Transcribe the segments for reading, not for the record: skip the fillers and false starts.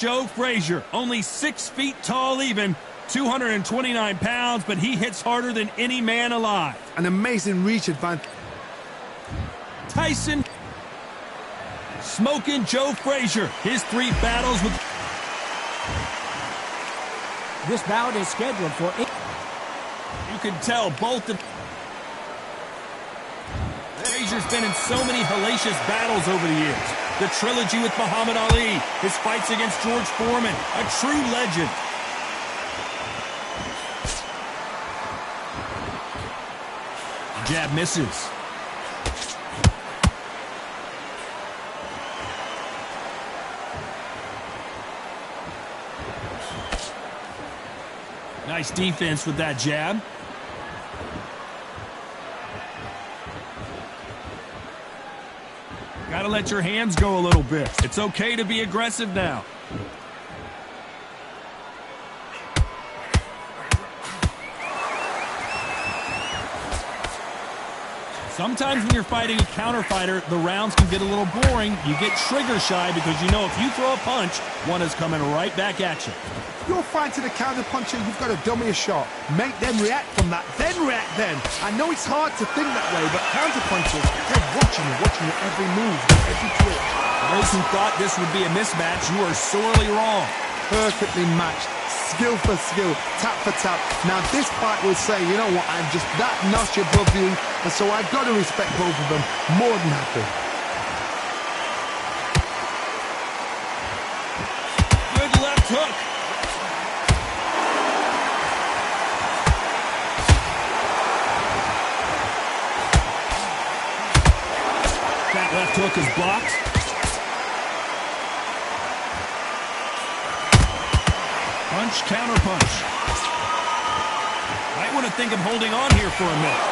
Joe Frazier, only 6 feet tall even, 229 pounds, but he hits harder than any man alive. An amazing reach advantage. Tyson smoking Joe Frazier. His 3 battles with... This bout is scheduled for... You can tell both of... Frazier's been in so many hellacious battles over the years. The trilogy with Muhammad Ali, his fights against George Foreman, a true legend. Jab misses. Nice defense with that jab. Gotta let your hands go a little bit. It's okay to be aggressive now. Sometimes when you're fighting a counter fighter, the rounds can get a little boring. You get trigger shy because you know if you throw a punch, one is coming right back at you. You're fighting a counter puncher, you've got to dummy a shot. Make them react from that, then react then. I know it's hard to think that way, but counter punchers, they're watching you every move, every twitch. Those who thought this would be a mismatch, you are sorely wrong. Perfectly matched, skill for skill, tap for tap. Now this fight will say, you know what, I'm just that notch above you, and so I've got to respect both of them more than happy. Good left hook. That left hook is blocked. Punch, counter punch. Might want to think of holding on here for a minute.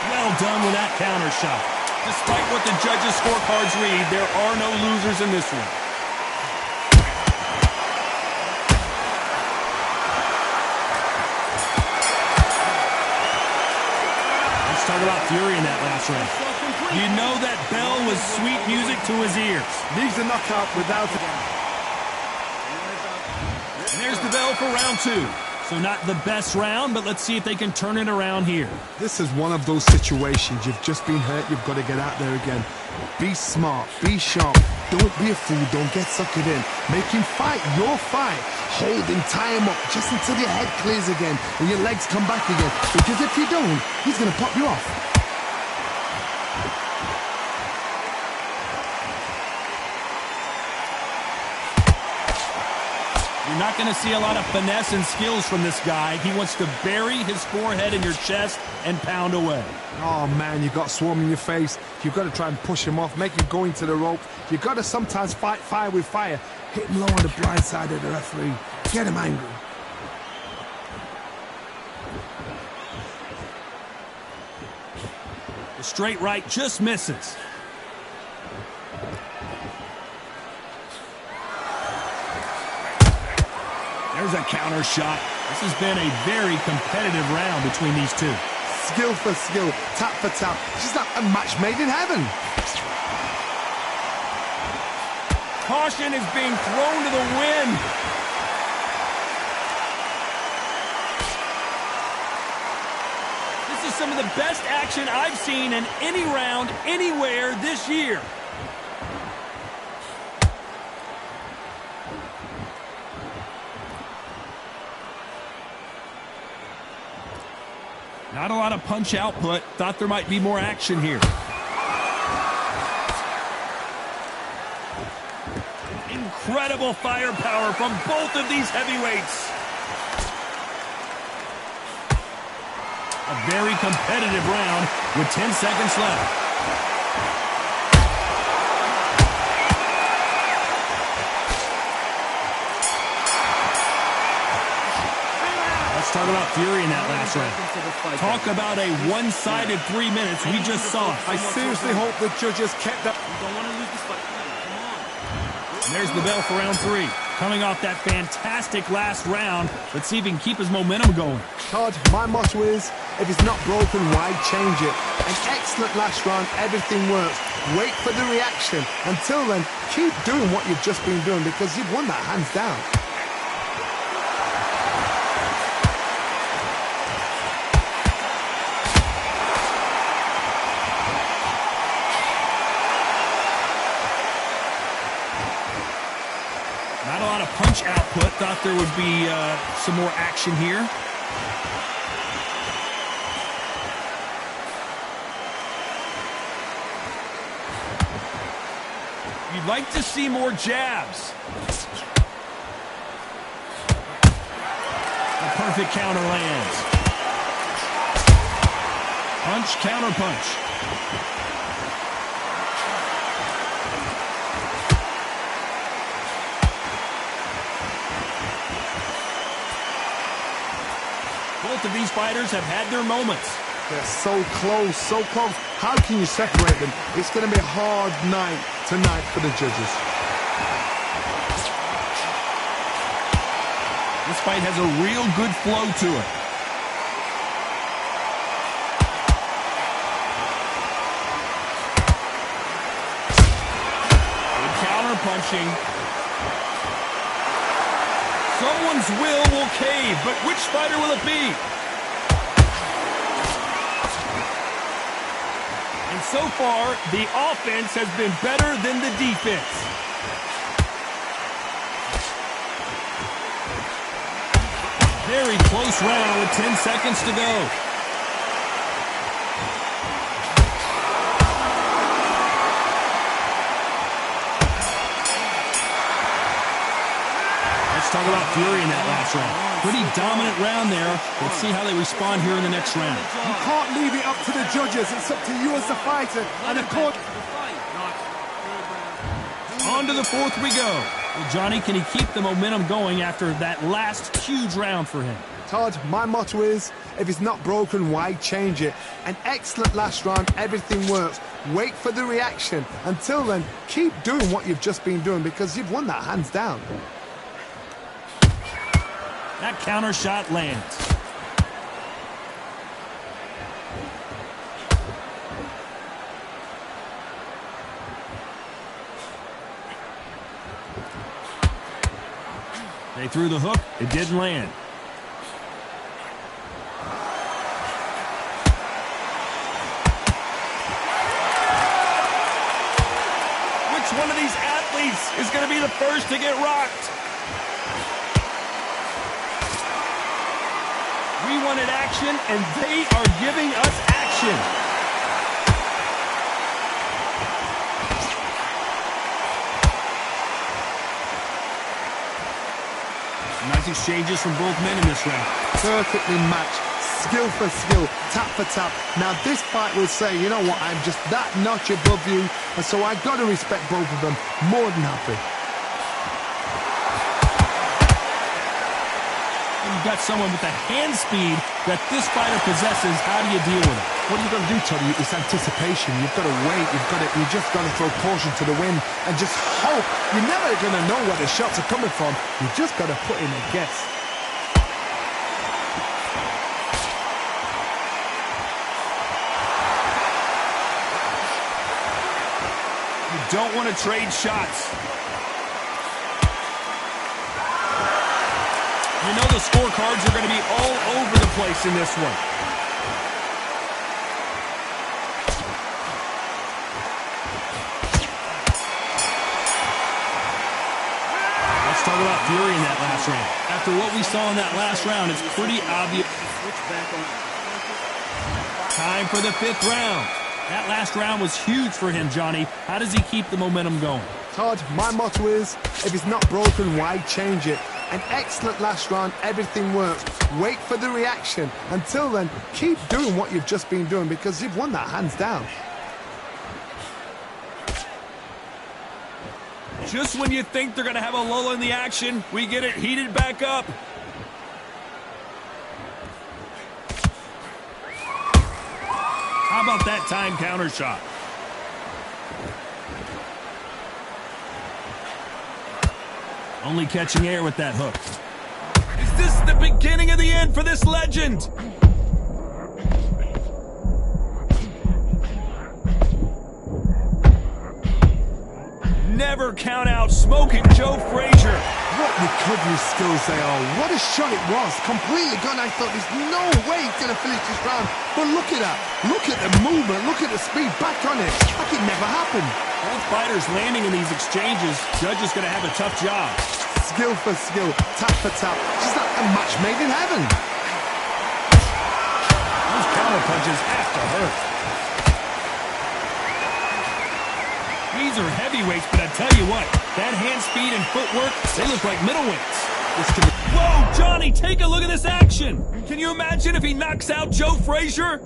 Well done with that counter shot. Despite what the judges' scorecards read, there are no losers in this one. Let's talk about fury in that last round. You know that bell was sweet music to his ears. Needs a knockout without it. And there's the bell for round 2. So not the best round, but let's see if they can turn it around here. This is one of those situations. You've just been hurt, you've got to get out there again. Be smart, be sharp. Don't be a fool, don't get suckered in. Make him fight your fight. Hold him, tie him up, just until your head clears again and your legs come back again. Because if you don't, he's going to pop you off. You're not going to see a lot of finesse and skills from this guy. He wants to bury his forehead in your chest and pound away. Oh man, you got swarm in your face. You've got to try and push him off, make him go into the rope. You've got to sometimes fight fire with fire. Hit him low on the blind side of the referee. Get him angry. The straight right just misses. There's a counter shot. This has been a very competitive round between these two. Skill for skill, tap for tap. This is not a match made in heaven. Caution is being thrown to the wind. This is some of the best action I've seen in any round anywhere this year. Not a lot of punch output. Thought there might be more action here. Incredible firepower from both of these heavyweights. A very competitive round with 10 seconds left. Let's talk about fury in that last round. Talk about a one-sided 3 minutes. We just saw it. I seriously hope the judges kept that. And there's the bell for round 3. Coming off that fantastic last round, let's see if he can keep his momentum going. Todd, my motto is, if it's not broken, why change it? An excellent last round, everything works. Wait for the reaction. Until then, keep doing what you've just been doing because you've won that hands down. Not a lot of punch output. Thought there would be some more action here. You'd like to see more jabs. A perfect counter lands. Punch, counter punch. Both of these fighters have had their moments. They're so close, so close. How can you separate them? It's going to be a hard night tonight for the judges. This fight has a real good flow to it. Good counter punching. Someone's will cave, but which fighter will it be? And so far, the offense has been better than the defense. Very close round with 10 seconds to go. Let's talk about Fury in that last round. Pretty dominant round there. Let's see how they respond here in the next round. You can't leave it up to the judges. It's up to you as the fighter and the court. On to the fourth we go. Well, Johnny, can he keep the momentum going after that last huge round for him? Todd, my motto is, if it's not broken, why change it? An excellent last round, everything works. Wait for the reaction. Until then, keep doing what you've just been doing because you've won that hands down. That counter shot lands. They threw the hook. It didn't land. Which one of these athletes is going to be the first to get rocked? We wanted action, and they are giving us action. Nice exchanges from both men in this round. Perfectly matched, skill for skill, tap for tap. Now this fight will say, you know what, I'm just that notch above you, and so I got to respect both of them. More than happy. You've got someone with the hand speed that this fighter possesses. How do you deal with it? What you got to do, Toddy, is anticipation. You've got to wait. You just got to throw caution to the wind and just hope. You're never going to know where the shots are coming from. You just got to put in a guess. You don't want to trade shots. You know the scorecards are going to be all over the place in this one. Let's talk about Fury in that last round. After what we saw in that last round, it's pretty obvious. Time for the fifth round. That last round was huge for him, Johnny. How does he keep the momentum going? Todd, my motto is, if it's not broken, why change it? An excellent last round, everything works. Wait for the reaction. Until then, keep doing what you've just been doing because you've won that hands down. Just when you think they're going to have a lull in the action, we get it heated back up. How about that time counter shot? Only catching air with that hook. Is this the beginning of the end for this legend? Never count out Smoking Joe Frazier. What recovery skills they are. What a shot it was. Completely gone. I thought there's no way he's going to finish this round. But look at that. Look at the movement. Look at the speed. Back on it. Like it never happened. Both fighters landing in these exchanges. Judge is going to have a tough job. Skill for skill. Tap for tap. Just like a match made in heaven. Those counter punches have to hurt. These are heavyweights, but I tell you what, that hand speed and footwork, they look like middleweights. Whoa, Johnny, take a look at this action. Can you imagine if he knocks out Joe Frazier?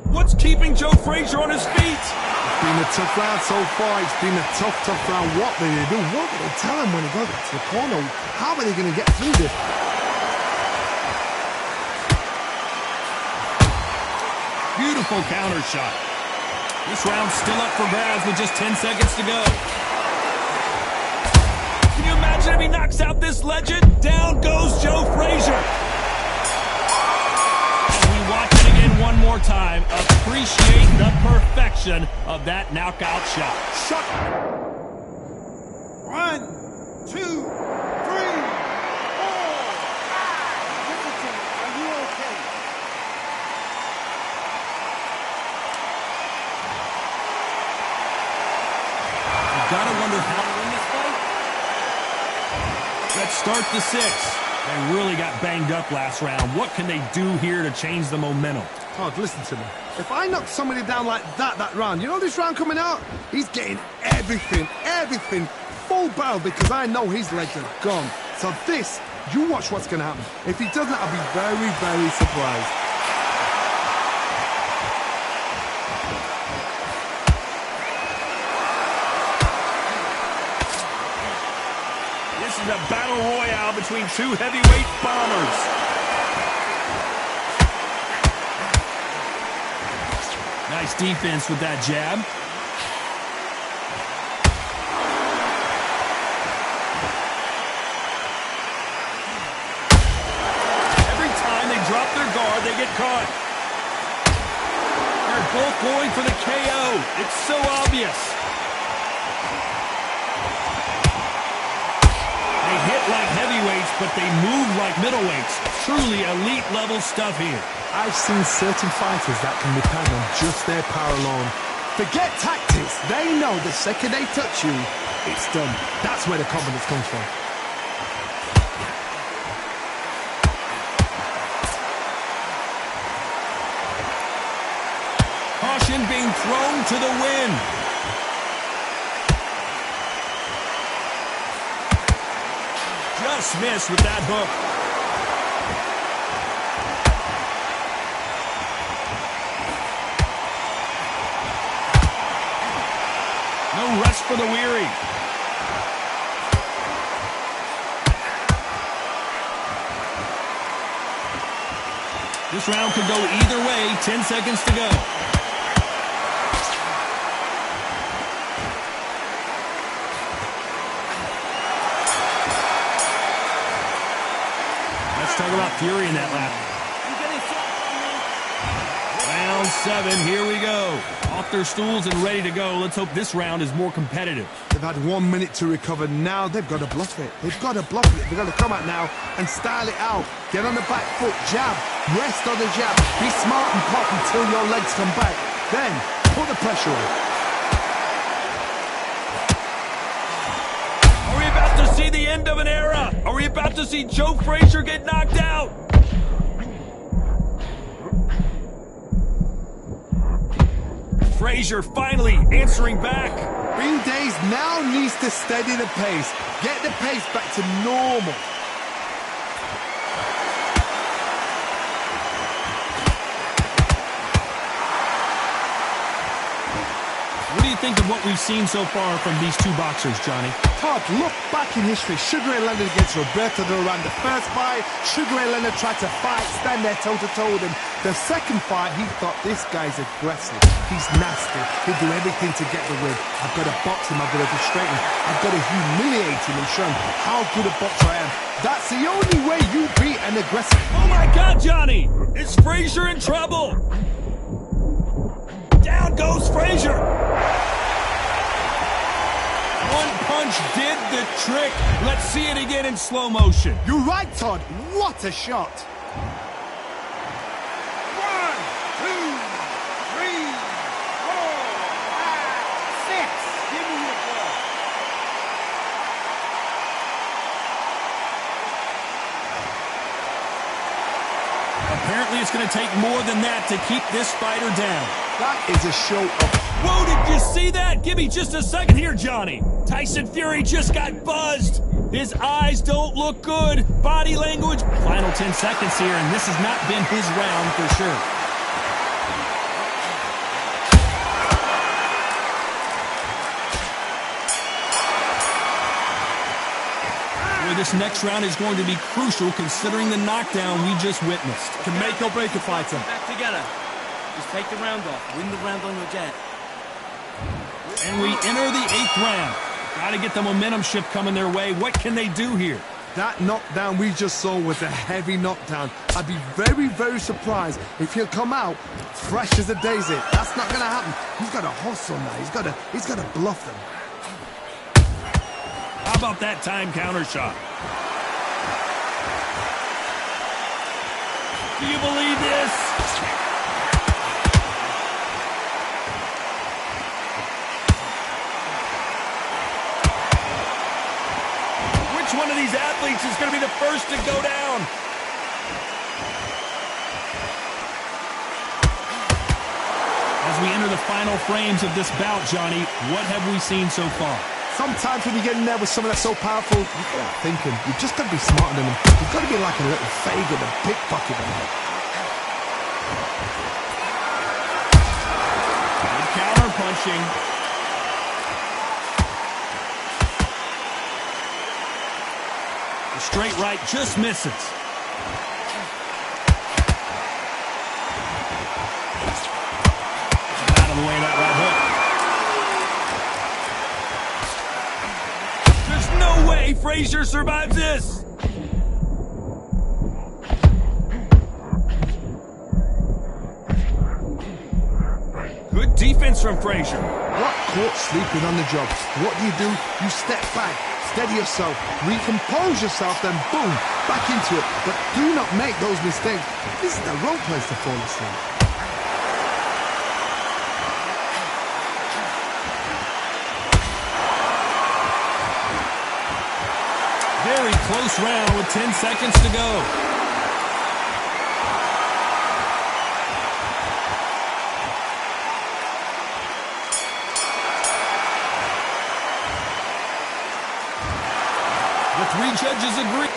What's keeping Joe Frazier on his feet? It's been a tough round so far. It's been a tough round. What do they do? What do they tell him when he goes to the corner? How are they going to get through this? Beautiful counter shot. This round's still up for grabs with just 10 seconds to go. Can you imagine if he knocks out this legend? Down goes Joe Frazier. As we watch it again one more time, appreciate the perfection of that knockout shot. Shot. 1, 2, 3, 4. Richardson, are you okay? Gotta wonder how to win this fight. Let's start the 6th. They really got banged up last round. What can they do here to change the momentum? Todd, listen to me. If I knock somebody down like that round, you know this round coming out? He's getting everything, full barrel because I know his legs are gone. So this, you watch what's going to happen. If he doesn't, I'll be very, very surprised. This is a battle royale between two heavyweight bombers. Nice defense with that jab. Every time they drop their guard, they get caught. They're both going for the KO. It's so obvious. They hit like heavyweights, but they move like middleweights. Truly elite level stuff here. I've seen certain fighters that can depend on just their power alone. Forget tactics. They know the second they touch you, it's done. That's where the confidence comes from. Caution being thrown to the wind. Just missed with that hook. No rest for the weary. This round could go either way. 10 seconds to go. Let's talk about fury in that lap. Round 7, here we go. Off their stools and ready to go. Let's hope this round is more competitive. They've had 1 minute to recover. Now they've got to bluff it. They've got to bluff it. They've got to come out now and style it out. Get on the back foot, jab, rest on the jab. Be smart and pop until your legs come back. Then put the pressure on. Are we about to see the end of an era? Are we about to see Joe Frazier get knocked out? Frazier finally answering back. Green Days now needs to steady the pace. Get the pace back to normal. What do you think of what we've seen so far from these two boxers, Johnny? Todd, look back in history. Sugar Ray Leonard against Roberto Duran. The first fight, Sugar Ray Leonard tried to fight, stand there toe-to-toe with him. The second fight, he thought, this guy's aggressive. He's nasty. He'll do everything to get the win. I've got to box him. I've got to frustrate him. I've got to humiliate him and show him how good a boxer I am. That's the only way you beat an aggressive. Oh, my God, Johnny! Is Frazier in trouble? Down goes Frazier. One punch did the trick. Let's see it again in slow motion. You're right, Todd. What a shot. 1, 2, 3, 4, 5, 6. Give me your ball. Apparently, it's going to take more than that to keep this fighter down. That is a show of... Whoa, did you see that? Give me just a second here, Johnny. Tyson Fury just got buzzed. His eyes don't look good. Body language. Final 10 seconds here, and this has not been his round for sure. Boy, this next round is going to be crucial considering the knockdown we just witnessed. Can make or break a fighter. Back together. Just take the round off. Win the round on your jet. And we enter the 8th round. Got to get the momentum shift coming their way. What can they do here? That knockdown we just saw was a heavy knockdown. I'd be very, very surprised if he'll come out fresh as a daisy. That's not going to happen. He's got to hustle now. He's got to bluff them. How about that time counter shot? Do you believe this? Which one of these athletes is going to be the first to go down? As we enter the final frames of this bout, Johnny, what have we seen so far? Sometimes when you get in there with someone that's so powerful, you've got to think him. You've just got to be smarter than him. You've got to be like a little Fagin, a pickpocket him. Good counter punching. The straight right just misses. Out of the way of that right hook. No way Frazier survives this! Good defense from Frazier. Got caught sleeping on the job. What do? You step back, steady yourself, recompose yourself, then boom, back into it. But do not make those mistakes. This is the wrong place to fall asleep. Very close round with 10 seconds to go. The 3 judges agree.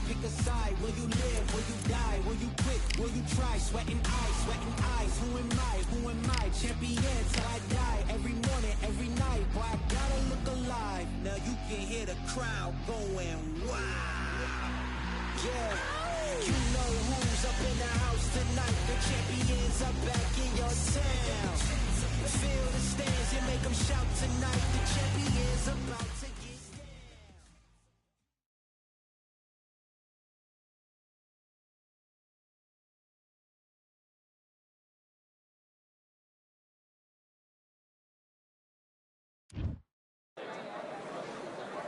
Pick a side. Will you live? Will you die? Will you quit? Will you try? Sweating eyes. Who am I? Champion till I die. Every morning, every night. Boy, I gotta look alive. Now you can hear the crowd going wow. Yeah, you know who's up in the house tonight. The champions are back in your town. Feel the stands and make them shout tonight. The champions about to get.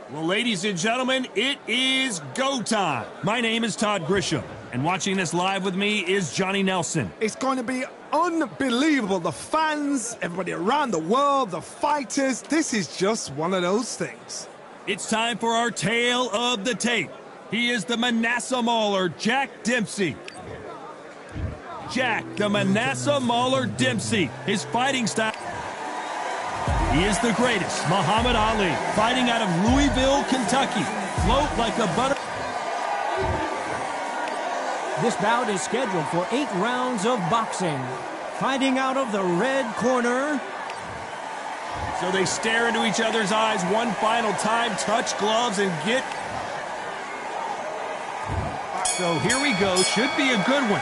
Well, ladies and gentlemen, it is go time. My name is Todd Grisham, and watching this live with me is Johnny Nelson. It's going to be unbelievable. The fans, everybody around the world, the fighters. This is just one of those things. It's time for our tale of the tape. He is the Manasseh Mauler, Jack Dempsey. Jack, the Manasseh Mauler Dempsey. His fighting style. He is the greatest, Muhammad Ali, fighting out of Louisville, Kentucky. Float like a butter. This bout is scheduled for 8 rounds of boxing. Fighting out of the red corner. So they stare into each other's eyes one final time, touch gloves, and get... So here we go. Should be a good one.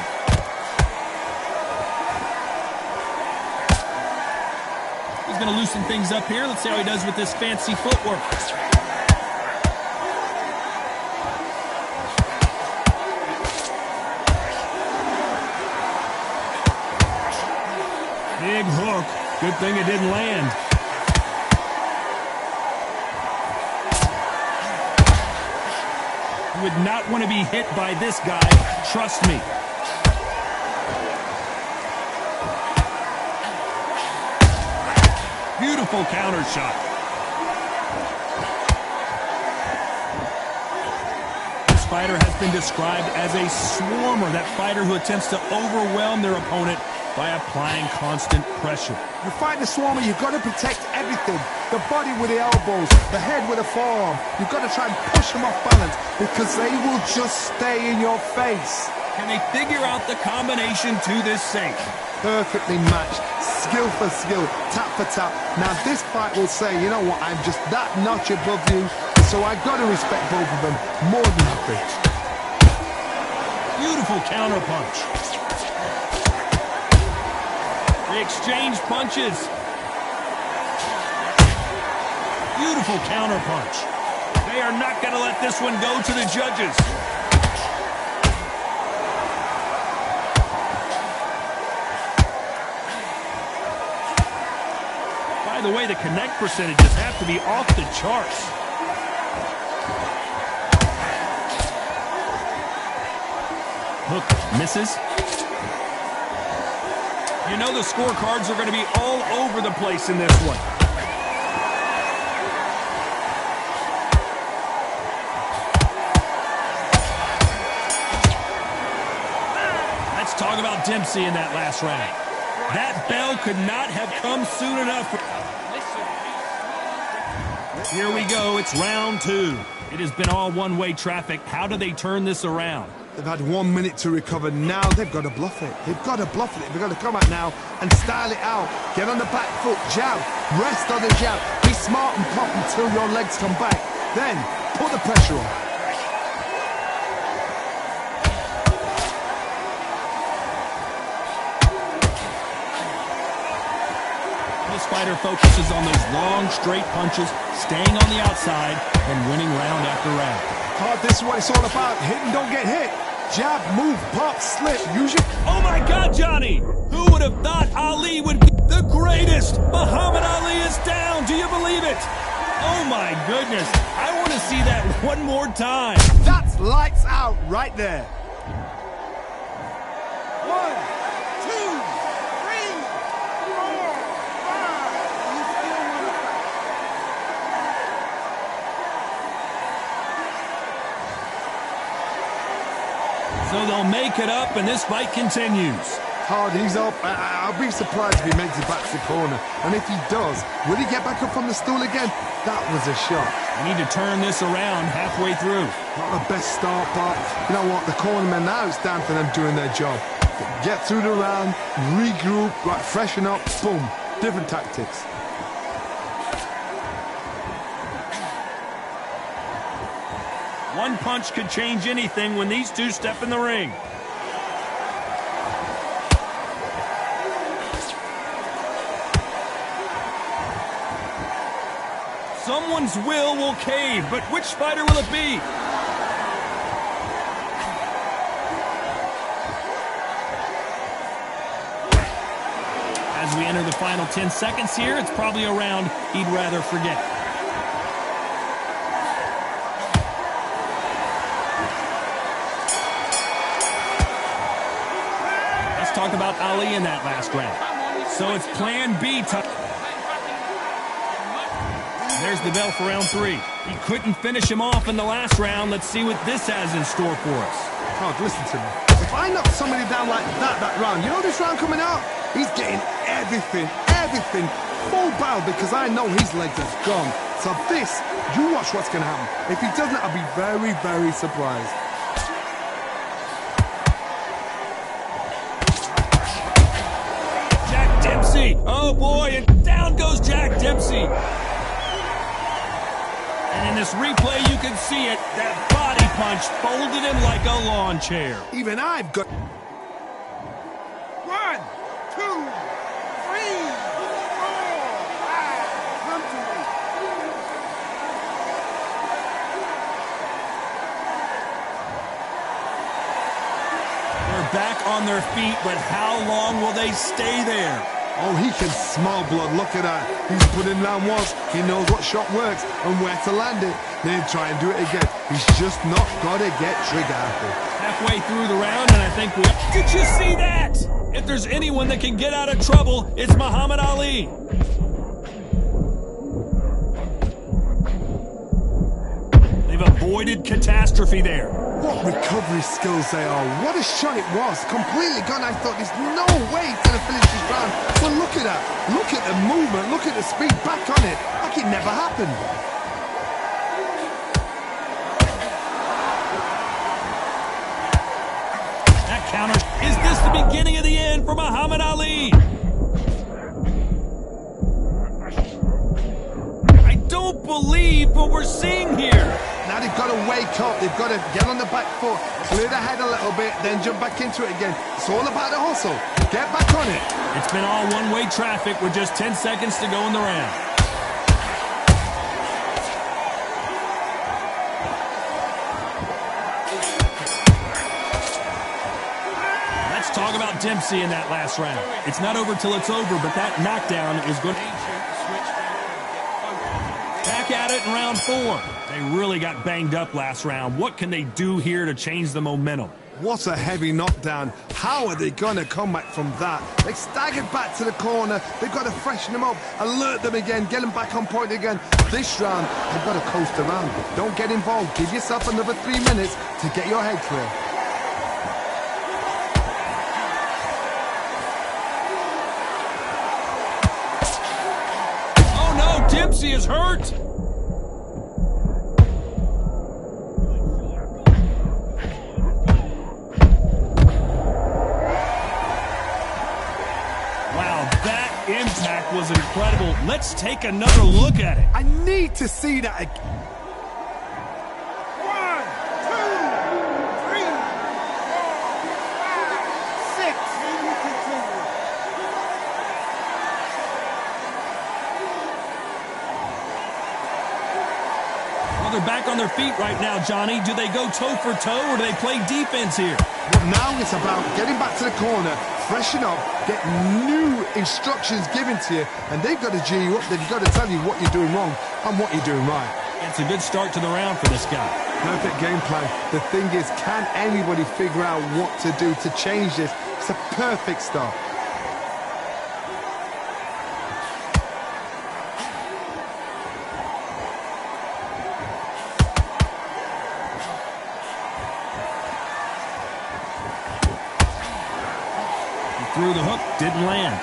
He's going to loosen things up here. Let's see how he does with this fancy footwork. Big hook. Good thing it didn't land. You would not want to be hit by this guy. Trust me. Beautiful counter shot. This fighter has been described as a swarmer, that fighter who attempts to overwhelm their opponent by applying constant pressure. You fight the swarmer, you've got to protect everything. The body with the elbows, the head with the forearm. You've got to try and push them off balance because they will just stay in your face. Can they figure out the combination to this sink? Perfectly matched, skill for skill, tap for tap. Now this fight will say, you know what, I'm just that notch above you, so I've got to respect both of them more than happy. Beautiful counter punch. They exchange punches. Beautiful counter punch. They are not going to let this one go to the judges. By the way, the connect percentages have to be off the charts. Hook misses. You know the scorecards are going to be all over the place in this one. Let's talk about Dempsey in that last round. That bell could not have come soon enough. Here we go. It's round 2. It has been all one-way traffic. How do they turn this around? They've had 1 minute to recover. Now they've got to bluff it. They've got to bluff it. They've got to come out now and style it out. Get on the back foot, jab, rest on the jab. Be smart and pop until your legs come back. Then put the pressure on. This fighter focuses on those long, straight punches, staying on the outside, and winning round after round. Oh, this is what it's all about. Hit and don't get hit. Jab, move, pop, slip. Use your... Oh my God, Johnny! Who would have thought Ali would be the greatest? Muhammad Ali is down. Do you believe it? Oh my goodness. I want to see that one more time. That's lights out right there. 1, 2, 3, 4, 5. You still want to fight? So they'll make it up, and this fight continues. Hard, he's up. I'll be surprised if he makes it back to the corner. And if he does, will he get back up from the stool again? That was a shot. We need to turn this around halfway through. Not the best start, but you know what? The cornermen, now it's down for them doing their job. Get through the round, regroup, right, freshen up, boom. Different tactics. One punch could change anything when these two step in the ring. Someone's will cave, but which fighter will it be? As we enter the final 10 seconds here, it's probably a round he'd rather forget. Let's talk about Ali in that last round. So it's plan B time. There's the bell for round 3. He couldn't finish him off in the last round. Let's see what this has in store for us. Oh, listen to me. If I knock somebody down like that round, you know this round coming out? He's getting everything, full barrel, because I know his legs are gone. So this, you watch what's going to happen. If he doesn't, I'll be very, very surprised. Jack Dempsey. Oh, boy, and down goes Jack Dempsey. And in this replay, you can see it. That body punch folded him like a lawn chair. Even I've got... 1, 2, 3, 4, 5. Come to me. They're back on their feet, but how long will they stay there? Oh, he can smell blood. Look at that. He's put in down once. He knows what shot works and where to land it. Then try and do it again. He's just not got to get trigger happy. Halfway through the round, and I think we... Did you see that? If there's anyone that can get out of trouble, it's Muhammad Ali. They've avoided catastrophe there. What recovery skills they are. What a shot it was. Completely gone. I thought there's no way he's going to finish this round. But look at that. Look at the movement. Look at the speed. Back on it. Like it never happened. That counter. Is this the beginning of the end for Muhammad Ali? I don't believe what we're seeing here. Now they've got to wake up. They've got to get on the back foot, clear the head a little bit, then jump back into it again. It's all about the hustle. Get back on it. It's been all one-way traffic with just 10 seconds to go in the round. Let's talk about Dempsey in that last round. It's not over till it's over, but that knockdown is good. Back at it in round 4. They really got banged up last round. What can they do here to change the momentum? What a heavy knockdown. How are they going to come back from that? They staggered back to the corner. They've got to freshen them up, alert them again, get them back on point again. This round, they've got to coast around. Don't get involved. Give yourself another 3 minutes to get your head clear. Oh no, Dempsey is hurt. Impact was incredible. Let's take another look at it. I need to see that again. 1, 2, 3, 4, 5, 6. Well, they're back on their feet right now, Johnny. Do they go toe for toe or do they play defense here? But now it's about getting back to the corner, freshen up, get new instructions given to you, and they've got to G you up. They've got to tell you what you're doing wrong and what you're doing right. It's a good start to the round for this guy. Perfect game plan. The thing is, can anybody figure out what to do to change this? It's a perfect start. Through the hook, didn't land.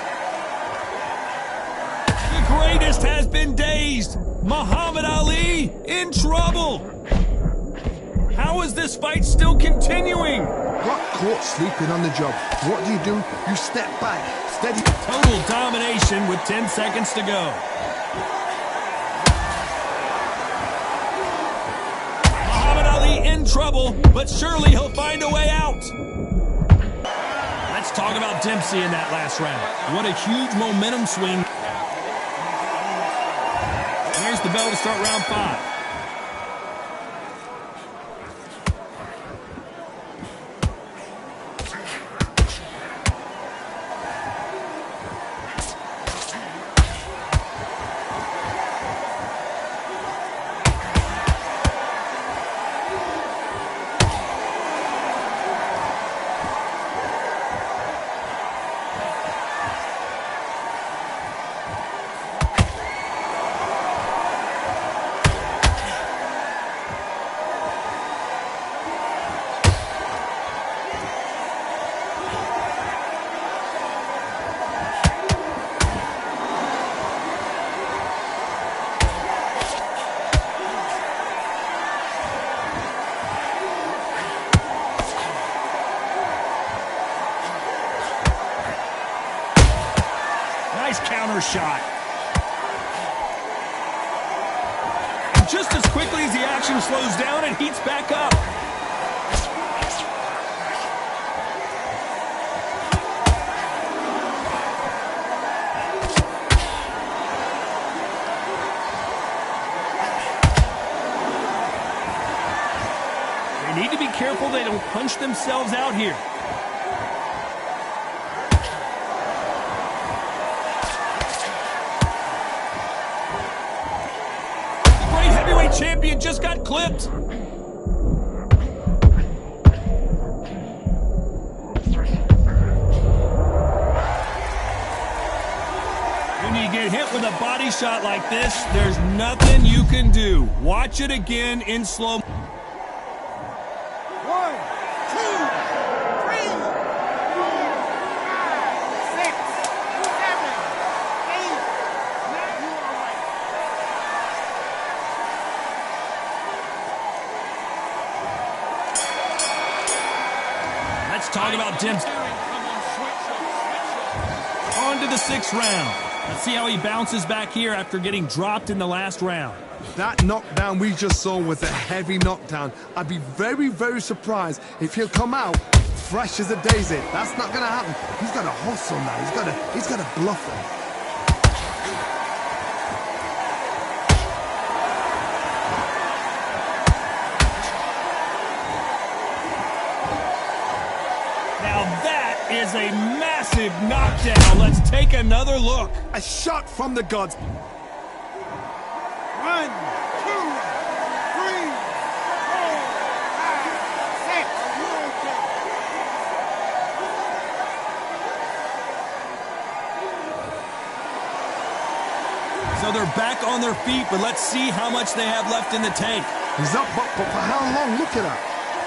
The greatest has been dazed. Muhammad Ali in trouble. How is this fight still continuing? Got caught sleeping on the job. What do? You step back, steady. Total domination with 10 seconds to go. Muhammad Ali in trouble, but surely he'll find a way out. Let's talk about Dempsey in that last round. What a huge momentum swing. There's the bell to start round 5. Nice counter shot. And just as quickly as the action slows down, it heats back up. They need to be careful they don't punch themselves out here. Champion just got clipped. When you get hit with a body shot like this, there's nothing you can do. Watch it again in slow. 1, 2, 3, 4, 5, 6, 7, 8, 9. You are right. Let's talk about Dim's. On to the 6th round. Let's see how he bounces back here after getting dropped in the last round. That knockdown we just saw was a heavy knockdown. I'd be very, very surprised if he'll come out fresh as a daisy. That's not going to happen. He's got to hustle now. He's got to bluff him. Is a massive knockdown. Let's take another look. A shot from the gods. 1, 2, 3, 4, 5, 6. You're okay. So they're back on their feet, but let's see how much they have left in the tank. He's up, but for how long? Look at that.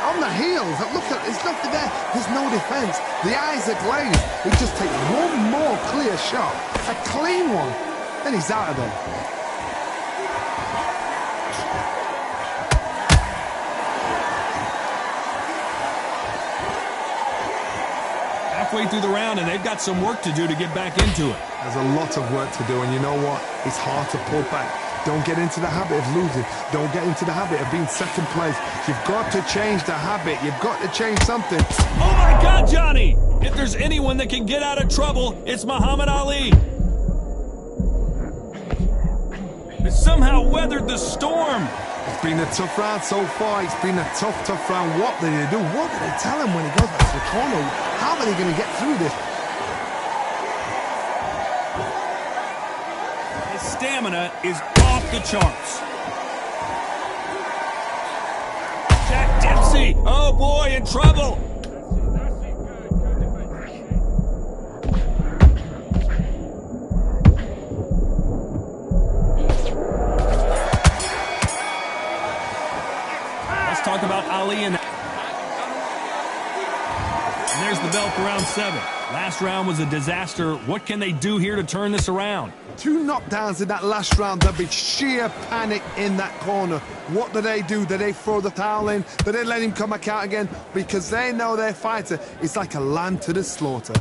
On the heels, look at, there's nothing there. There's no defense. The eyes are glazed. He just takes one more clear shot, a clean one, then he's out of there. Halfway through the round, and they've got some work to do to get back into it. There's a lot of work to do, and you know what? It's hard to pull back. Don't get into the habit of losing. Don't get into the habit of being second place. You've got to change the habit. You've got to change something. Oh my God, Johnny! If there's anyone that can get out of trouble, it's Muhammad Ali. It's somehow weathered the storm. It's been a tough round so far. It's been a tough round. What did they do? What did they tell him when he goes back to the corner? How are they going to get through this? His stamina is off the charts. Jack Dempsey, oh boy, in trouble. Let's talk about Ali and there's the bell for round 7. Last round was a disaster. What can they do here to turn this around? 2 knockdowns in that last round. There'll be sheer panic in that corner. What do? Do they throw the towel in? Do they let him come back out again? Because they know their fighter is like a lamb to the slaughter.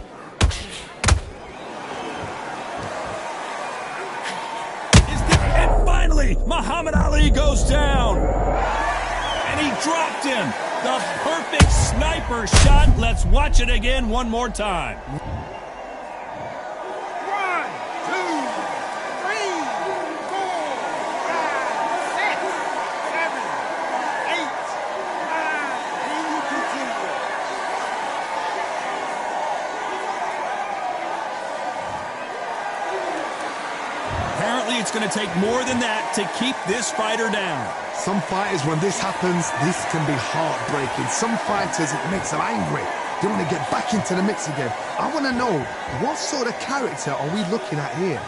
And finally, Muhammad Ali goes down. And he dropped him. The perfect sniper shot. Let's watch it again one more time. 1, 2, 3, 4, 5, 6, 7, 8, 9. And you continue. Apparently, it's going to take more than that to keep this fighter down. Some fighters, when this happens, this can be heartbreaking. Some fighters, it makes them angry. They want to get back into the mix again. I want to know, what sort of character are we looking at here?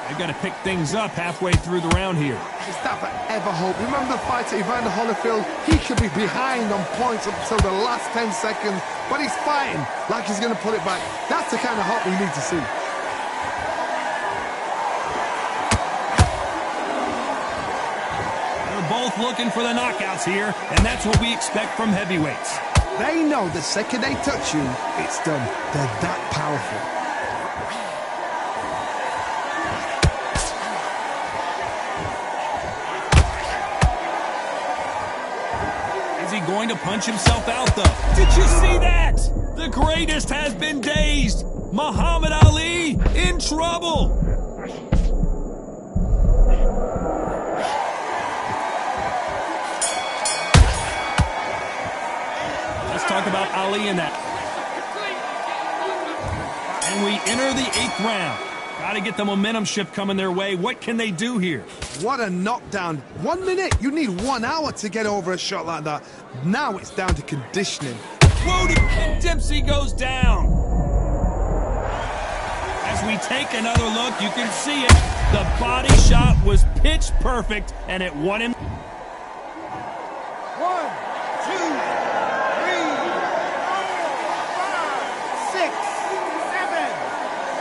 They've got to pick things up halfway through the round here. Is that for ever hope? Remember the fighter Evander Holyfield? He could be behind on points up until the last 10 seconds, but he's fighting like he's going to pull it back. That's the kind of hope we need to see. They're They're both looking for the knockouts here, and that's what we expect from heavyweights. They know the second they touch you, it's done. They're that powerful. Is he going to punch himself out, though? Did you see that? The greatest has been dazed. Muhammad Ali in trouble. Let's talk about Ali in that. And we enter the 8th round. Got to get the momentum shift coming their way. What can they do here? What a knockdown. 1 minute, you need 1 hour to get over a shot like that. Now it's down to conditioning. Whoa, and Dempsey goes down. As we take another look, you can see it. The body shot was pitch perfect, and it won him. 1, 2, 3, 4, 5, 6, 7,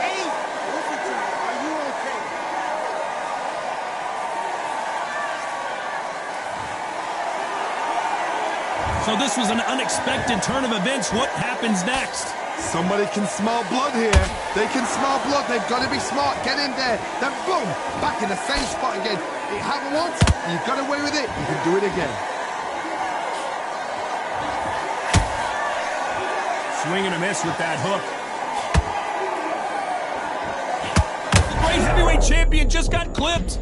8. Listen to me. Are you okay? So this was an unexpected turn of events. What happens next? Somebody can smell blood here. They can smell blood. They've got to be smart. Get in there. Then boom, back in the same spot again. It happened once. You got away with it. You can do it again. Swing and a miss with that hook. The great heavyweight champion just got clipped.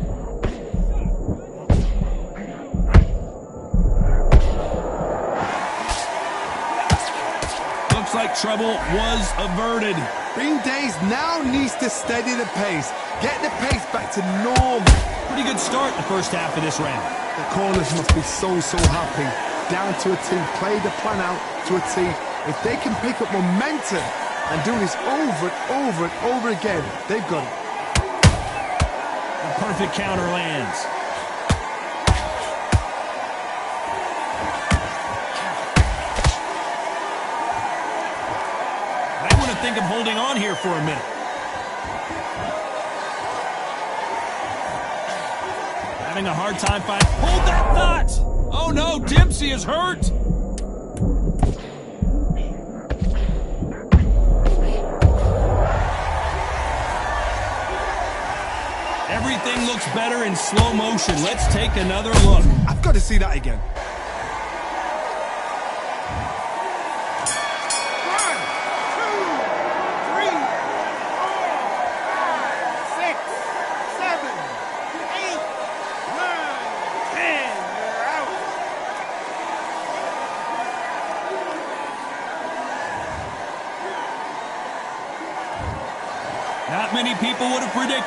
Looks like trouble was averted. Being dazed now needs to steady the pace. Get the pace back to normal. Pretty good start in the first half of this round. The corners must be so happy. Down to a T. Play the plan out to a T. If they can pick up momentum and do this over and over and over again, they've got it. The perfect counter lands. I want to think of holding on here for a minute. Having a hard time finding. Hold that thought! Oh no, Dempsey is hurt! Everything looks better in slow motion. Let's take another look. I've got to see that again. 1, 2, 3, 4, 5, 6, 7, 8, 9, 10. You're out. Not many people would have predicted.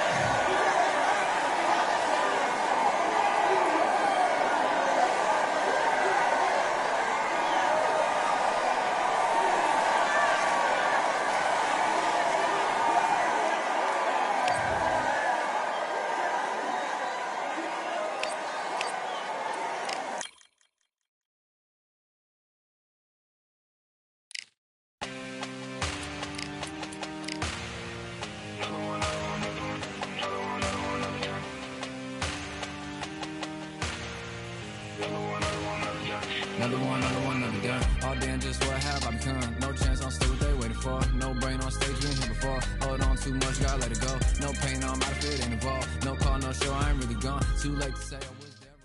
Another gun. All damn, just what have I become? No chance, I'm still what they waiting for. No brain on stage, been here before. Hold on too much, gotta let it go. No pain, I'm out of it, ain't involved. No call, no show, I ain't really gone. Too late to say I was there wrong.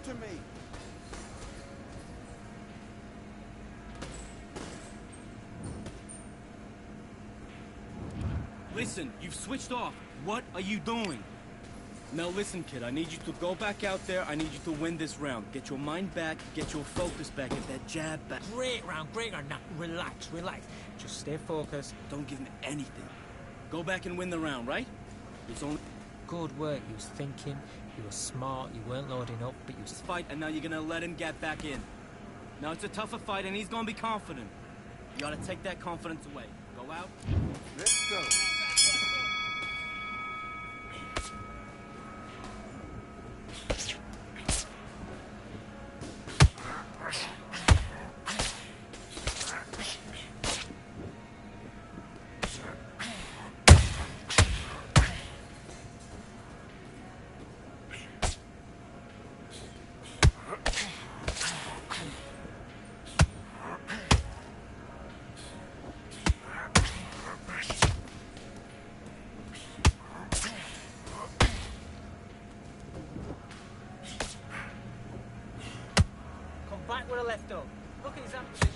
to me. Listen, you've switched off. What are you doing? Now listen, kid, I need you to go back out there. I need you to win this round. Get your mind back, get your focus back, get that jab back. Great round. Now, relax. Just stay focused. Don't give him anything. Go back and win the round, right? It's only Good work. You was thinking, you were smart, you weren't loading up, but you was... this fight, and now you're gonna let him get back in. Now it's a tougher fight, and he's gonna be confident. You gotta take that confidence away. Go out. Let's go. Back with a left up. Look at his action.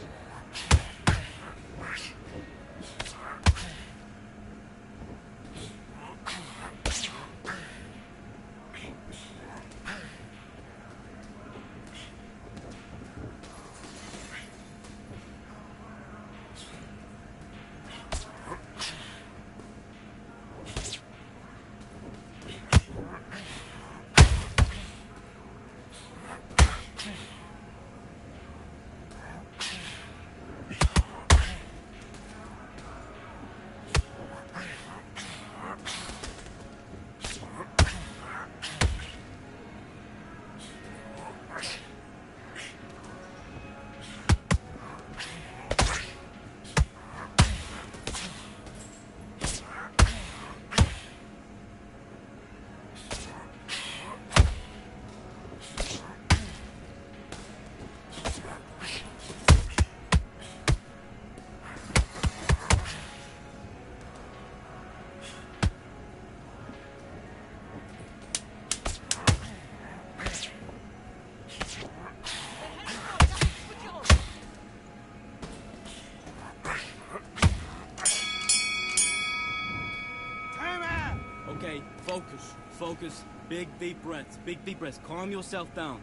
Okay, focus. Big deep breaths. Calm yourself down.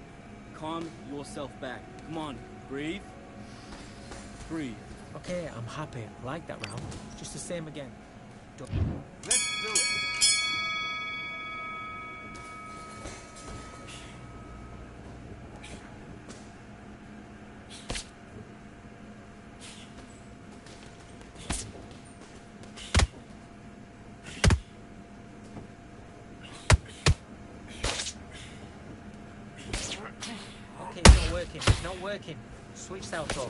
Calm yourself back. Come on, breathe. Okay, I'm happy. I like that round. Just the same again. Let's do it. Okay, it's not working. Switch southpaw.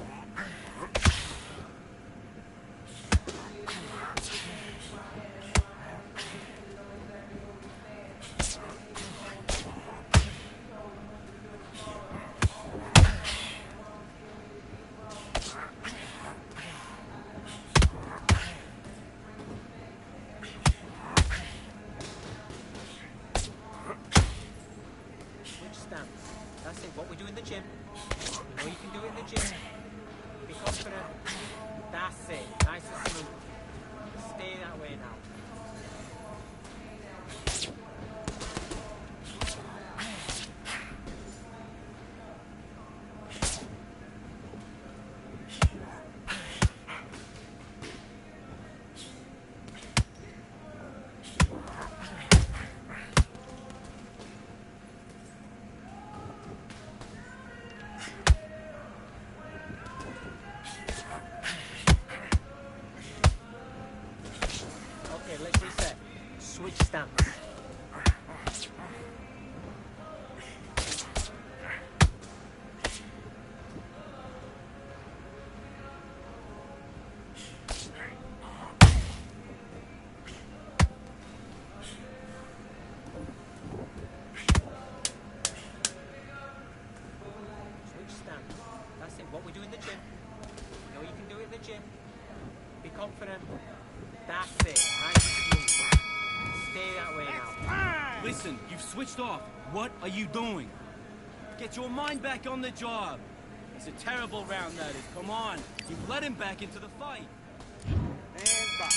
That's it, what we do in the gym. You know you can do it in the gym. Be confident. That's it. Nice and smooth. Stay that way now. Okay, let's reset. Switch stance. Switch stance. That's it, what we do in the gym. You know you can do it in the gym. Be confident. That's it. Nice and smooth. Stay that way now. Listen, you've switched off. What are you doing? Get your mind back on the job. It's a terrible round, that is. Come on. You've let him back into the fight. And box.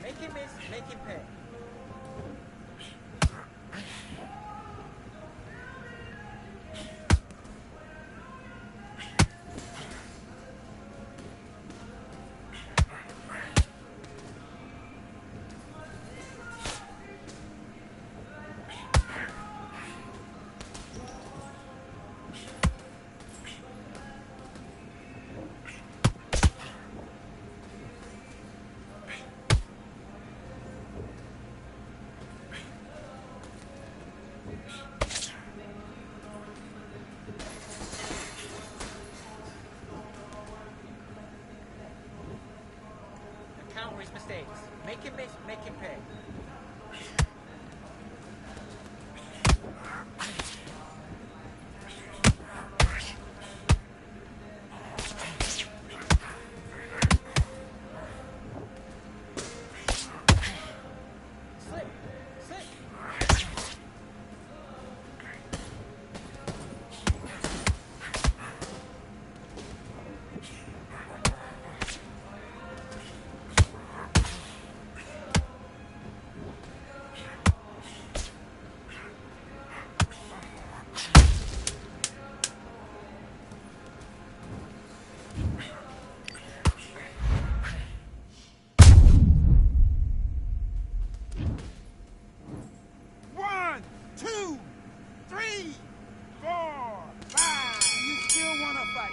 Make him miss, make him pay. Counter his mistakes. Make him miss, make him pay. Slip, slip. One, two, three, 4, 5. Do you still want to fight?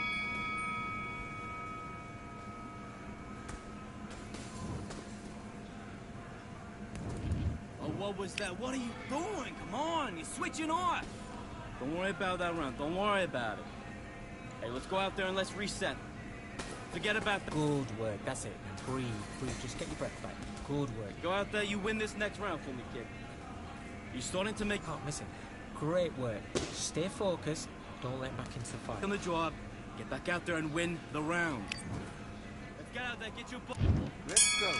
Oh, what was that? What are you doing? Come on, you're switching off. Don't worry about that round. Don't worry about it. Hey, let's go out there and let's reset. Forget about that. Good work, that's it. Breathe, breathe. Just get your breath back. Good work. Go out there, you win this next round for me, kid. You're starting to make Can't miss it. Great work. Stay focused. Don't let him back into the fight. on the job. Get back out there and win the round. Let's get out there, get your ball. Let's go.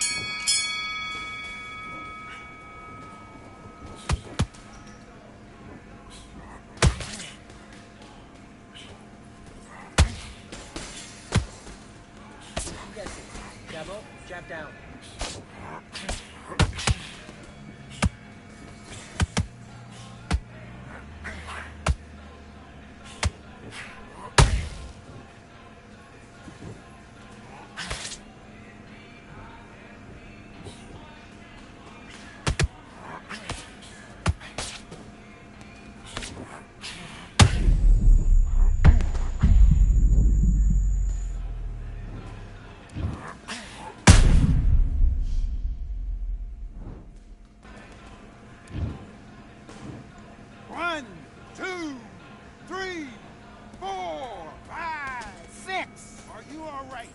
He gets it. Jab up, jab down. One, two, three, 4, 5, 6. Are you all right?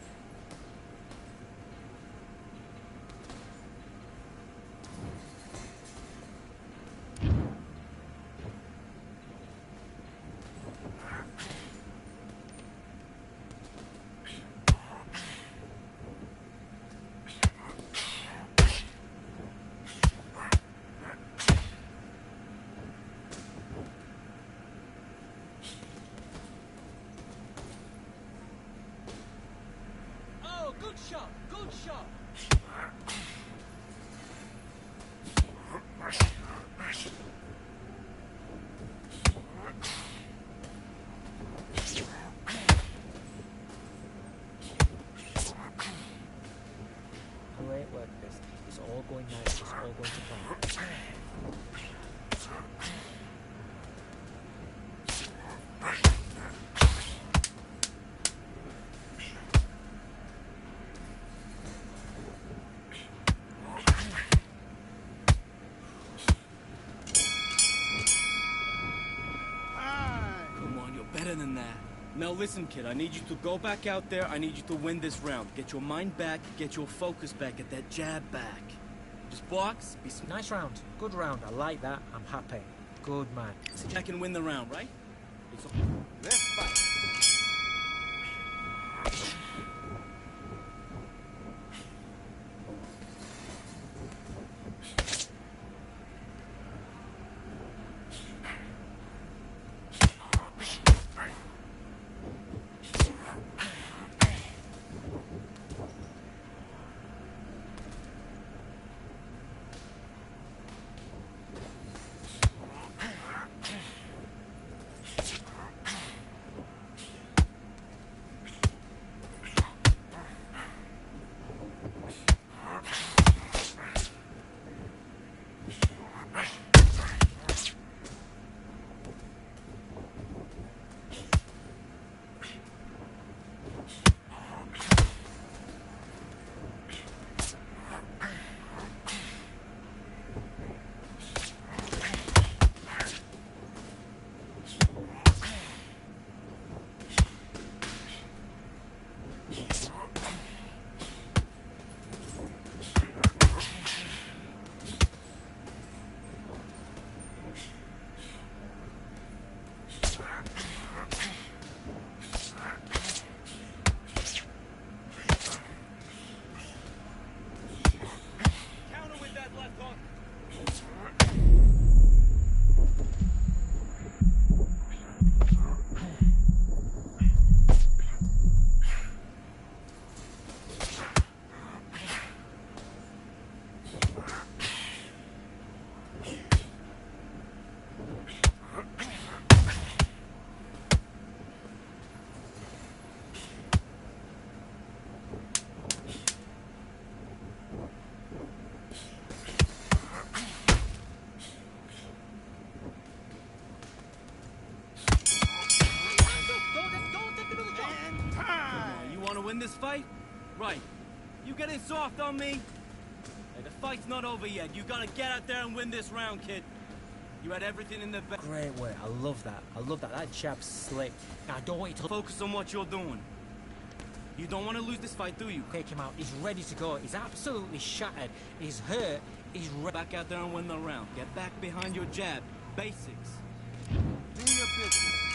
Oh, good shot, good shot. Great work, Chris. It's all going nice. It's all going to plan. Fine. Come on, you're better than that. Now listen, kid, I need you to go back out there. I need you to win this round. Get your mind back, get your focus back, get that jab back. Just box, be smart. Nice round. Good round. I like that. I'm happy. Good man. I can win the round, right? Let's fight. Win this fight? Right. You getting soft on me? Hey, the fight's not over yet. You gotta get out there and win this round, kid. You had everything in the bag. Great work. I love that. I love that. That jab's slick. Now, I don't want you to focus on what you're doing. You don't want to lose this fight, do you? take him out. He's ready to go. He's absolutely shattered. He's hurt. He's back out there and win the round. Get back behind your jab. Basics. Do your business.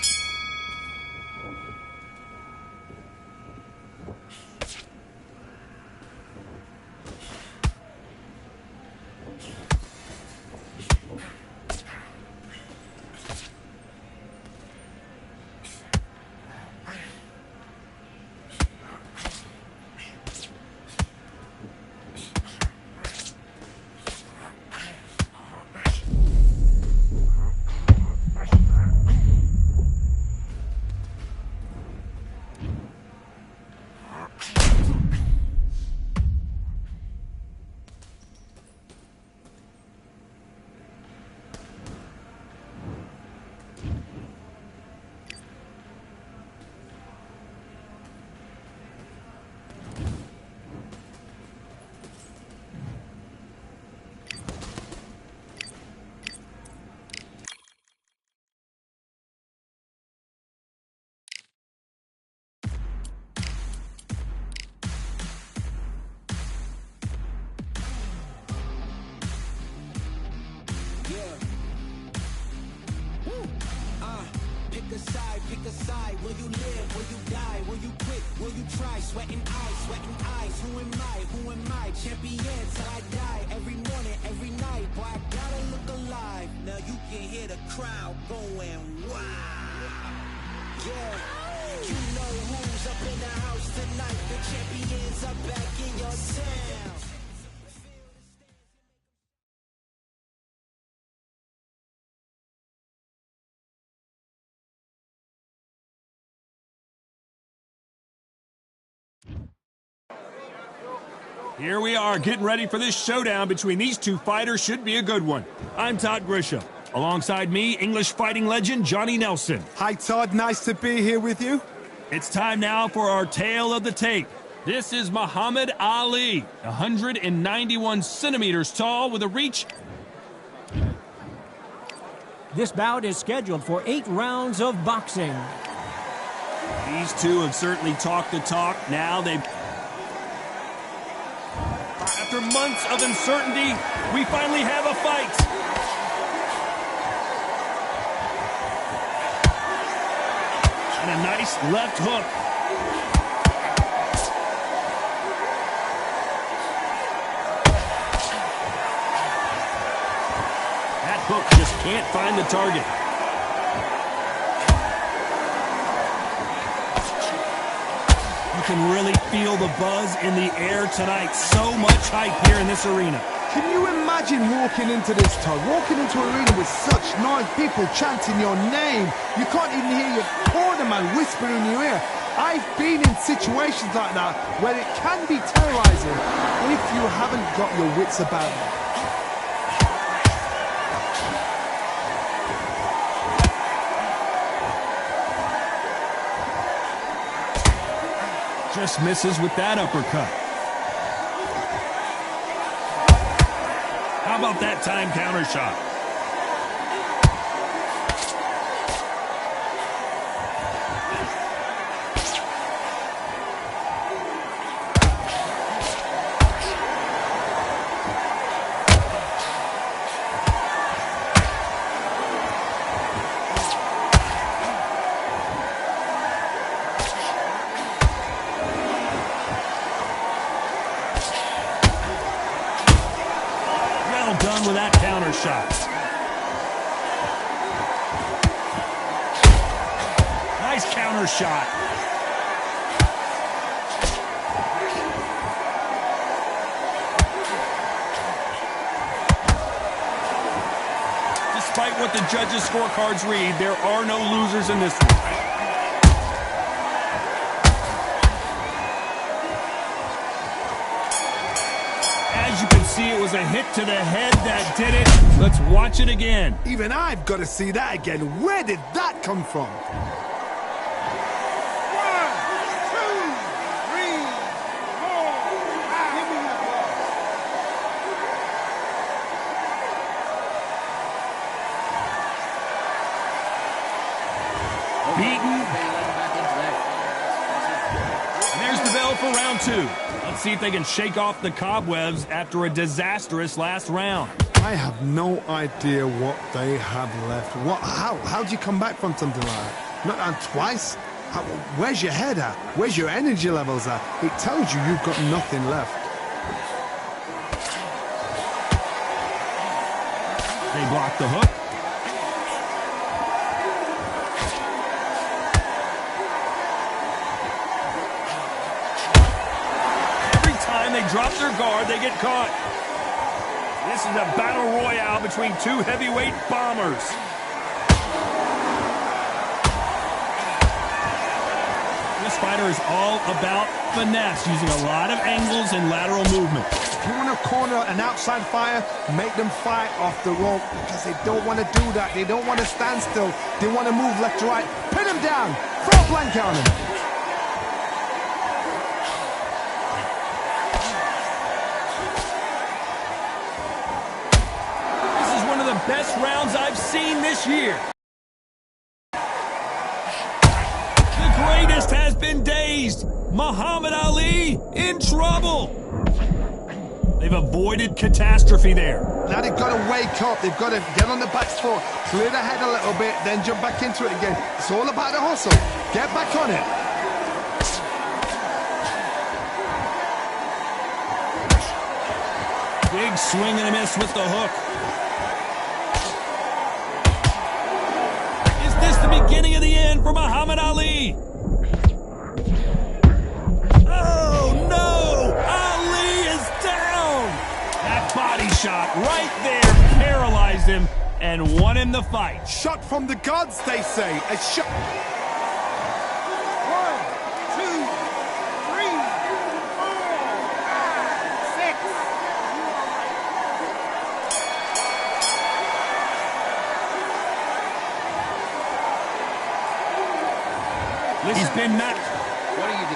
Pick a side. Will you live? Will you die? Will you quit? Will you try? Sweating eyes. Who am I? Who am I? Champion till I die. Every morning, every night. Boy, I gotta look alive. Now you can hear the crowd going wow. Yeah. You know who's up in the house tonight. The champions are back in your town. Here we are, getting ready for this showdown between these two fighters. Should be a good one. I'm Todd Grisham. Alongside me, English fighting legend Johnny Nelson. Hi, Todd. Nice to be here with you. It's time now for our tale of the tape. This is Muhammad Ali, 191 centimeters tall with a reach. This bout is scheduled for 8 rounds of boxing. These two have certainly talked the talk. Now they've... After months of uncertainty, we finally have a fight. And a nice left hook. That hook just can't find the target. You can really feel the buzz in the air tonight. So much hype here in this arena. Can you imagine walking into this, Todd? Walking into an arena with such noise, people chanting your name. You can't even hear your cornerman whispering in your ear. I've been in situations like that where it can be terrorizing if you haven't got your wits about you. Just misses with that uppercut. How about that time counter shot? Done with that counter shot. Nice counter shot. Despite what the judges' scorecards read, there are no losers in this one. As you can see, it was a hit to the head that did it. Let's watch it again. Even I've got to see that again. Where did that come from? 1, 2, 3, 4, 5. Give me that ball. Beaten. And there's the bell for round 2. Let's see if they can shake off the cobwebs after a disastrous last round. I have no idea what they have left. How do you come back from something like that? Not down twice? Where's your head at? Where's your energy levels at? It tells you you've got nothing left. They block the hook. They drop their guard, they get caught. This is a battle royale between two heavyweight bombers. This fighter is all about finesse, using a lot of angles and lateral movement. If you want to corner an outside fighter, make them fight off the rope, because they don't want to do that. They don't want to stand still. They want to move left to right. Pin them down. Throw a blanket on them. Best rounds I've seen this year. The greatest has been dazed. Muhammad Ali in trouble. They've avoided catastrophe there. Now they've got to wake up. They've got to get on the back foot, clear the head a little bit, then jump back into it again. It's all about the hustle. Get back on it. Big swing and a miss with the hook. Beginning of the end for Muhammad Ali. Oh, no! Ali is down! That body shot right there paralyzed him and won him the fight. Shot from the gods, they say. A shot. 1, 2, 3, 4, 5, 6. He's been knocked. What do you do?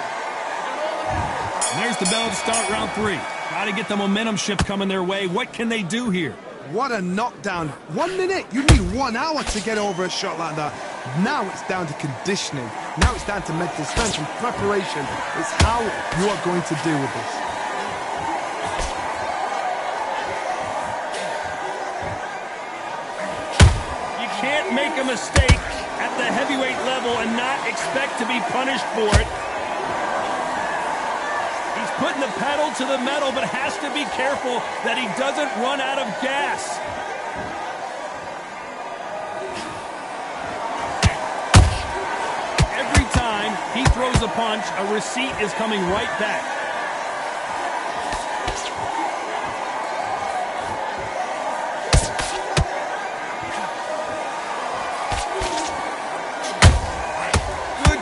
And there's the bell to start round 3. Got to get the momentum shift coming their way. What can they do here? What a knockdown. 1 minute. You need 1 hour to get over a shot like that. Now it's down to conditioning. Now it's down to mental strength and preparation. It's how you are going to deal with this. You can't make a mistake at the heavyweight level and not expect to be punished for it. He's putting the pedal to the metal, but has to be careful that he doesn't run out of gas. Every time he throws a punch, a receipt is coming right back.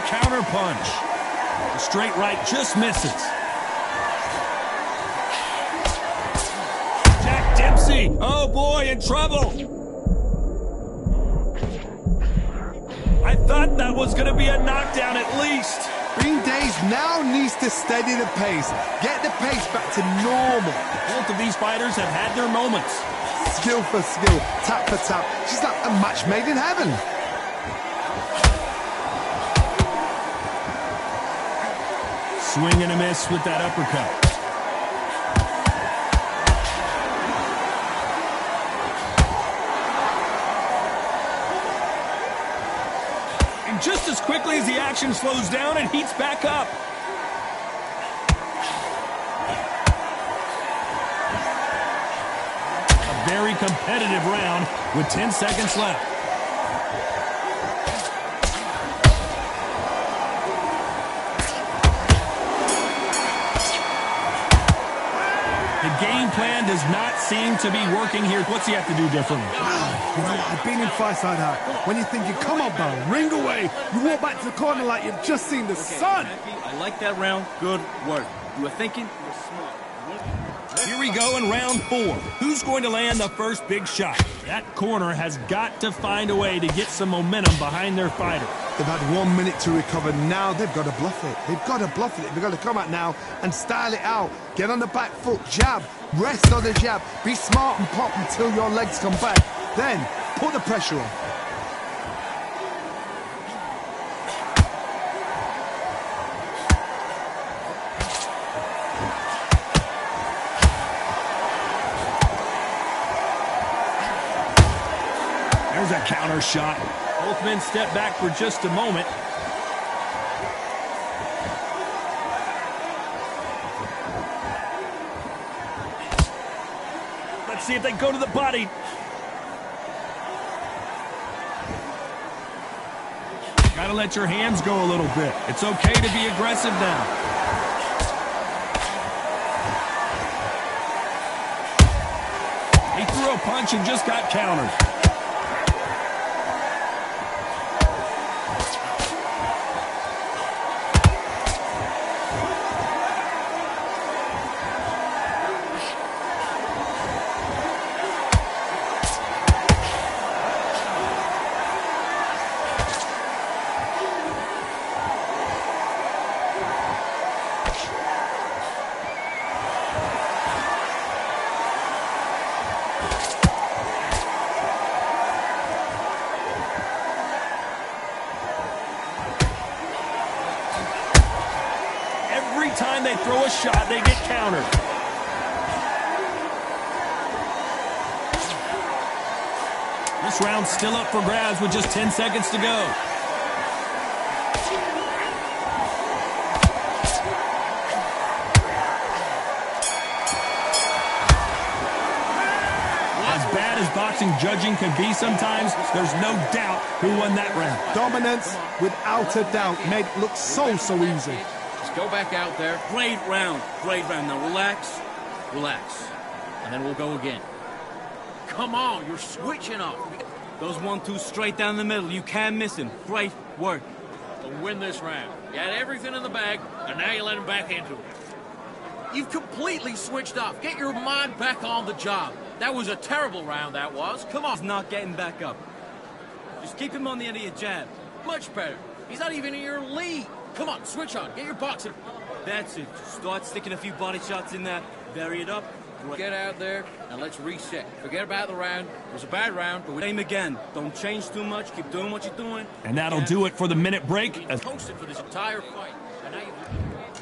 Counter punch. The straight right just misses. Jack Dempsey. Oh boy, in trouble. I thought that was going to be a knockdown at least. Green Days now needs to steady the pace. Get the pace back to normal. Both of these fighters have had their moments. Skill for skill, tap for tap. She's like a match made in heaven. Swing and a miss with that uppercut. And just as quickly as the action slows down, it heats back up. A very competitive round with 10 seconds left. The game plan does not seem to be working here. What's he have to do differently? You know, I've been in fights like that. When you're thinking, come on, Bell, ring away. You walk back to the corner like you've just seen the sun. I like that round. Good work. You were thinking, you were smart. Here we go in round 4. Who's going to land the first big shot? That corner has got to find a way to get some momentum behind their fighter. They've had 1 minute to recover. Now they've got to bluff it. They've got to bluff it. They've got to come out now and style it out. Get on the back foot, jab, rest on the jab. Be smart and pop until your legs come back. Then put the pressure on. There's a counter shot. Both men step back for just a moment. Let's see if they go to the body. Gotta let your hands go a little bit. It's okay to be aggressive now. He threw a punch and just got countered. Every time they throw a shot, they get countered. This round's still up for grabs with just 10 seconds to go. As bad as boxing judging can be sometimes, there's no doubt who won that round. Dominance, without a doubt, made it look so easy. Go back out there. Great round. Great round. Now relax. Relax. And then we'll go again. Come on, you're switching up. Those 1-2 straight down the middle. You can't miss him. Great work. To win this round. You had everything in the bag, and now you let him back into it. You've completely switched off. Get your mind back on the job. That was a terrible round, that was. Come on. He's not getting back up. Just keep him on the end of your jab. Much better. He's not even in your league. Come on, switch on. Get your boxing. That's it. Start sticking a few body shots in there. Vary it up. Get out there and let's reset. Forget about the round. It was a bad round, but we Aim again. Don't change too much. Keep doing what you're doing. And that'll do it for the minute break. we coasted for this entire fight. And now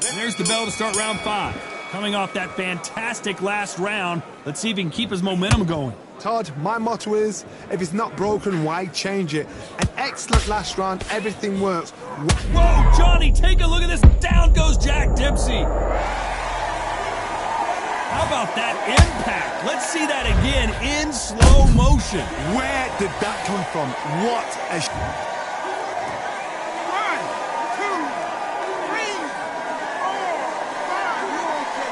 And there's the bell to start round 5. Coming off that fantastic last round, let's see if he can keep his momentum going. Todd, my motto is, if it's not broken, why change it? An excellent last round, everything works. Whoa, Johnny, take a look at this. Down goes Jack Dempsey. How about that impact? Let's see that again in slow motion. Where did that come from? What a... 1, 2, 3, 4, 5. You okay?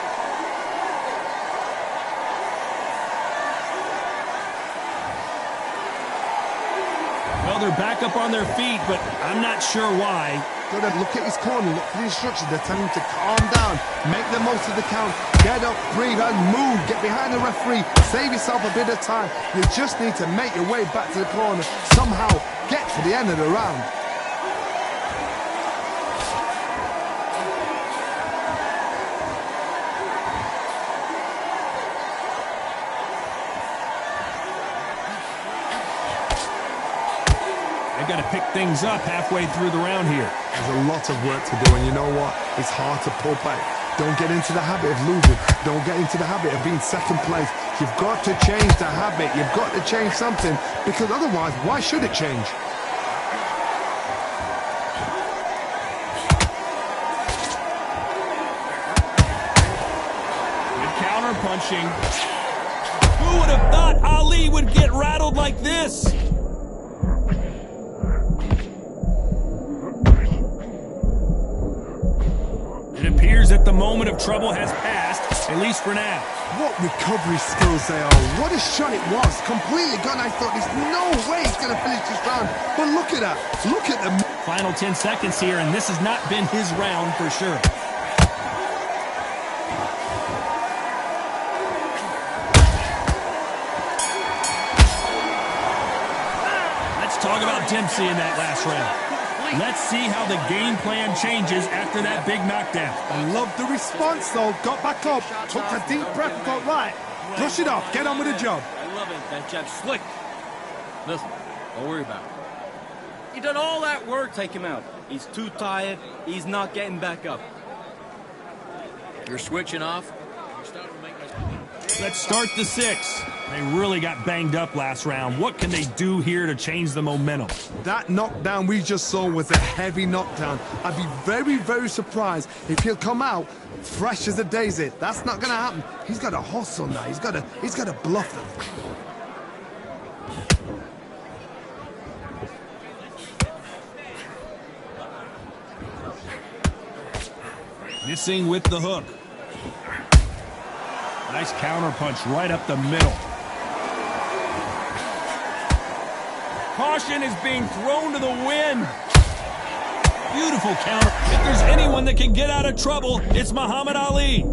Well, they're back up on their feet, but I'm not sure why. Gotta look at his corner, look for the instructions. They're telling him to calm down, make the most of the count, get up, breathe, and move. Get behind the referee, save yourself a bit of time. You just need to make your way back to the corner. Somehow get to the end of the round. They've got to pick things up halfway through the round here. There's a lot of work to do, and you know what? It's hard to pull back. Don't get into the habit of losing. Don't get into the habit of being second place. You've got to change the habit. You've got to change something, because otherwise, why should it change? Good counter punching. Who would have thought Ali would get rattled like this? It appears that the moment of trouble has passed, at least for now. What recovery skills they are. What a shot it was. Completely gone. I thought there's no way he's going to finish this round. But look at that. Look at the... Final 10 seconds here, and this has not been his round for sure. Let's talk about Dempsey in that last round. Let's see how the game plan changes after that big knockdown. I love the response, though. Got back up, took a deep breath and thought, right, brush it off, get on with the job. I love it. That jab's slick. listen, don't worry about it. You done all that work, take him out. He's too tired. He's not getting back up. You're switching off. You're starting to make my... Let's start the 6. They really got banged up last round. What can they do here to change the momentum? That knockdown we just saw was a heavy knockdown. I'd be very, very surprised if he'll come out fresh as a daisy. That's not going to happen. He's got to hustle now. He's got to bluff them. Missing with the hook. Nice counter punch right up the middle. Caution is being thrown to the wind. Beautiful counter. If there's anyone that can get out of trouble, it's Muhammad Ali.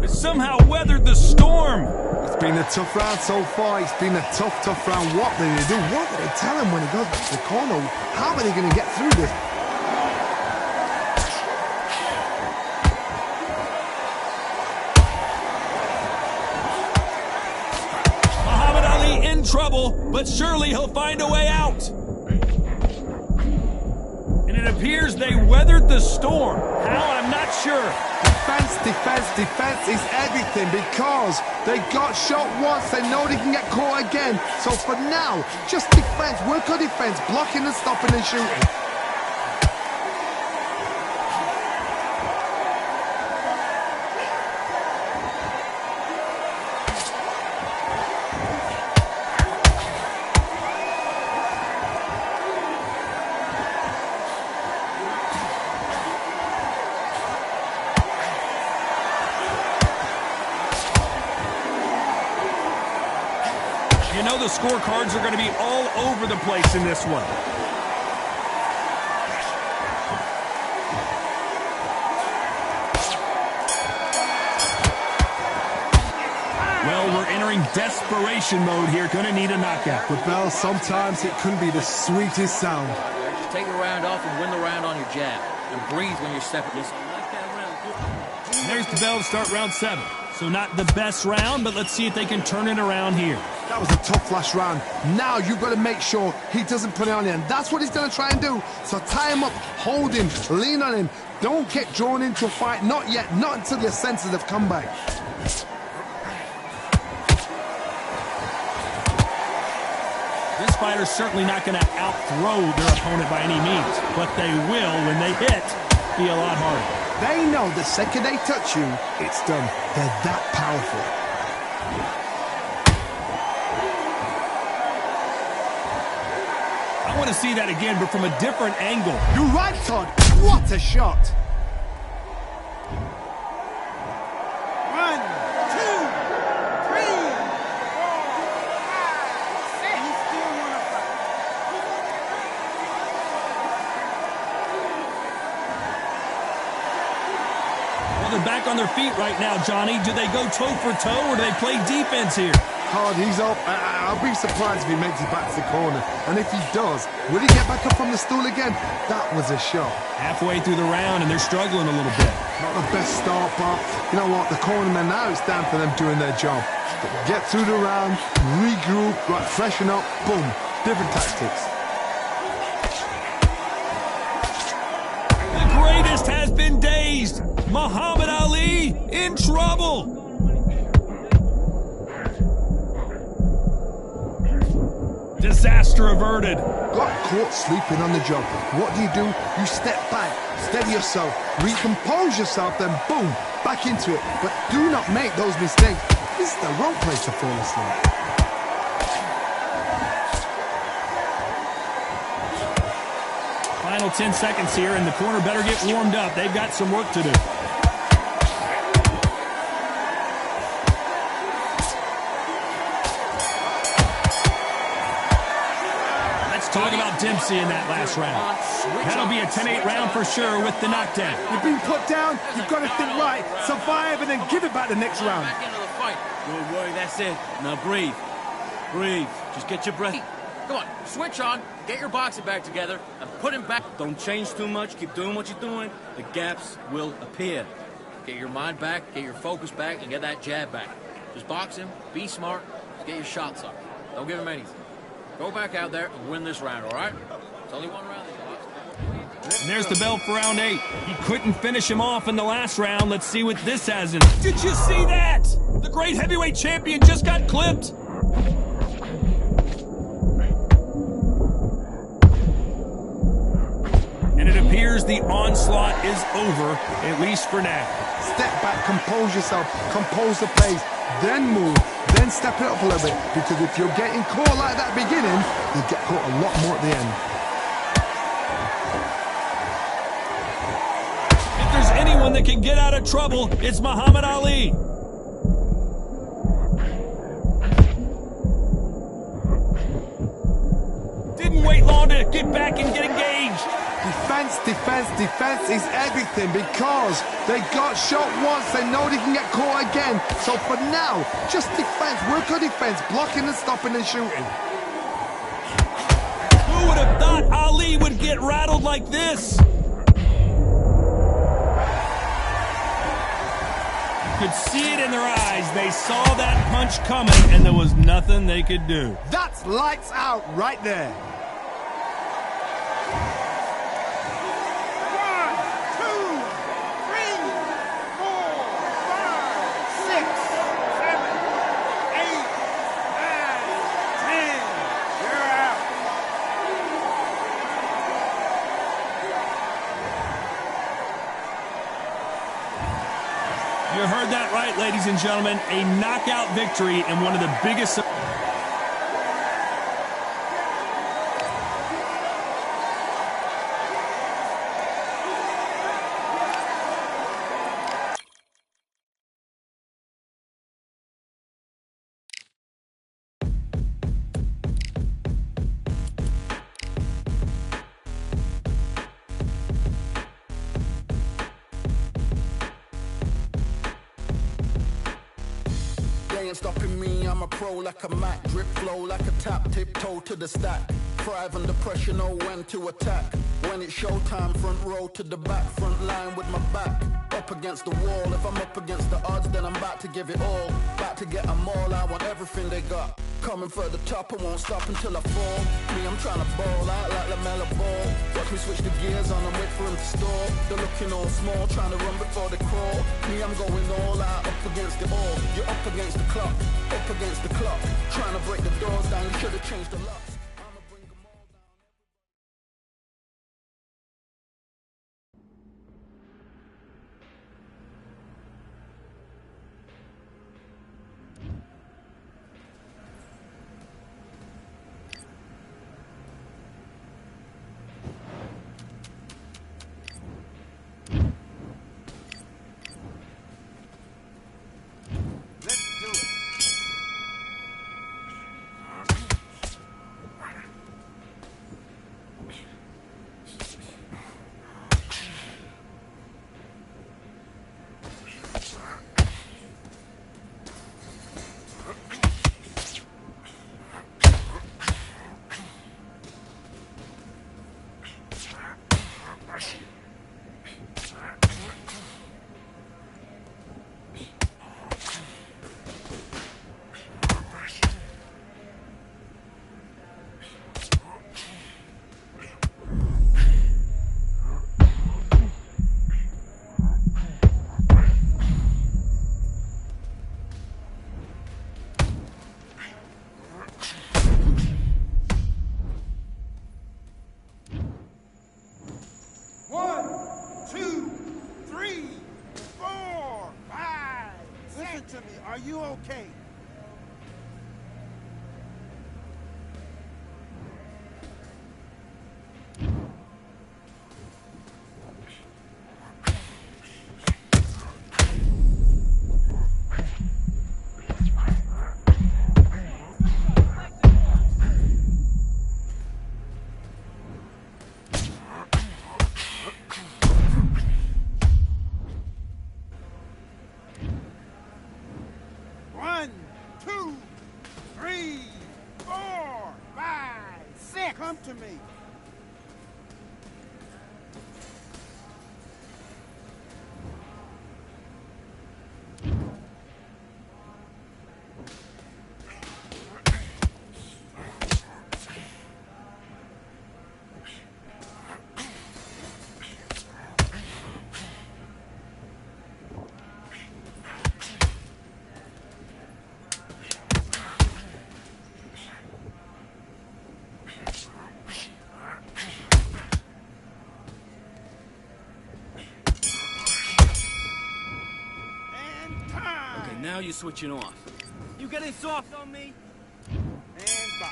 But somehow weathered the storm. It's been a tough round so far. It's been a tough round. What did they do? What did they tell him when he goes back to the corner? How are they going to get through this? Trouble, but surely he'll find a way out. And it appears they weathered the storm. How? I'm not sure. Defense is everything because they got shot once. They know they can get caught again. So for now, just defense. Work on defense, blocking and stopping and shooting. You know the scorecards are going to be all over the place in this one. Well, we're entering desperation mode here. Going to need a knockout. But Bell, sometimes it can be the sweetest sound. Just take the round off and win the round on your jab. And breathe when you're stepping. I like that round. And there's the bell to start round 7. So not the best round, but let's see if they can turn it around here. That was a tough last round. Now you've got to make sure he doesn't put it on you, and that's what he's going to try and do. So tie him up, hold him, lean on him. Don't get drawn into a fight. Not yet. Not until your senses have come back. This fighter's certainly not going to out-throw their opponent by any means, but they will, when they hit, be a lot harder. They know the second they touch you, it's done. They're that powerful. I want to see that again, but from a different angle. You're right, Todd. What a shot. 1, 2, 3, 4, 5, 6. You still want to fight. Well, they're back on their feet right now, Johnny. Do they go toe for toe, or do they play defense here? Todd, he's up. I'll be surprised if he makes it back to the corner. And if he does, will he get back up from the stool again? That was a shot. Halfway through the round, and they're struggling a little bit. Not the best start, but you know what? The cornermen, now it's down for them doing their job. Get through the round, regroup, right, freshen up, boom. Different tactics. The greatest has been dazed. Muhammad Ali in trouble. Disaster averted. Got caught sleeping on the job. What do? You step back, steady yourself, recompose yourself, then boom, back into it. But do not make those mistakes. This is the wrong place to fall asleep. Final 10 seconds here, and the corner better get warmed up. They've got some work to do. Talk about Dempsey in that last round. That'll be a 10-8 round for sure with the knockdown. You've been put down, you've got to think right, survive, and then give it back the next round. Back into the fight. Don't worry, that's it. Now breathe. Breathe. Just get your breath. Come on, switch on, get your boxing back together, and put him back. Don't change too much, keep doing what you're doing. The gaps will appear. Get your mind back, get your focus back, and get that jab back. Just box him, be smart, just get your shots up. Don't give him anything. Go back out there and win this round, all right? It's only one round. And there's the bell for round 8. He couldn't finish him off in the last round. Let's see what this has in. Did you see that? The great heavyweight champion just got clipped. And it appears the onslaught is over, at least for now. Step back, compose yourself, compose the pace, then move. Then step it up a little bit, because if you're getting caught like that beginning, you get caught a lot more at the end. If there's anyone that can get out of trouble, it's Muhammad Ali. Didn't wait long to get back and get engaged. Defense, defense, defense is everything, because they got shot once, they know they can get caught again. So for now, just defense, work on defense, blocking and stopping and shooting. Who would have thought Ali would get rattled like this? You could see it in their eyes. They saw that punch coming, and there was nothing they could do. That's lights out right there. 1, 2, 3, 4, 5, 6, 7, 8, 9, 10. You're out. You heard that right, ladies and gentlemen. A knockout victory and one of the biggest... Ain't stopping me, I'm a pro like a Mac. Drip flow like a tap, tiptoe to the stack. Thrive under pressure, know when to attack. When it's showtime, front row to the back. Front line with my back. up against the wall. If I'm up against the odds, then I'm about to give it all. About to get them all, I want everything they got. Coming for the top, I won't stop until I fall. Me, I'm trying to ball out like LaMelo Ball. Watch me switch the gears on and wait for him to stall. They're looking all small, trying to run before they crawl. Me, I'm going all out, up against it all. You're up against the clock, up against the clock. Trying to break the doors down, you should have changed the locks. I'ma bring them all down. Let's do it. One, two, three, four, five. Listen to me. Are you okay? One, two, three, four, five, six. Come to me. And time. Okay, now you're switching off. You getting soft on me? And bye.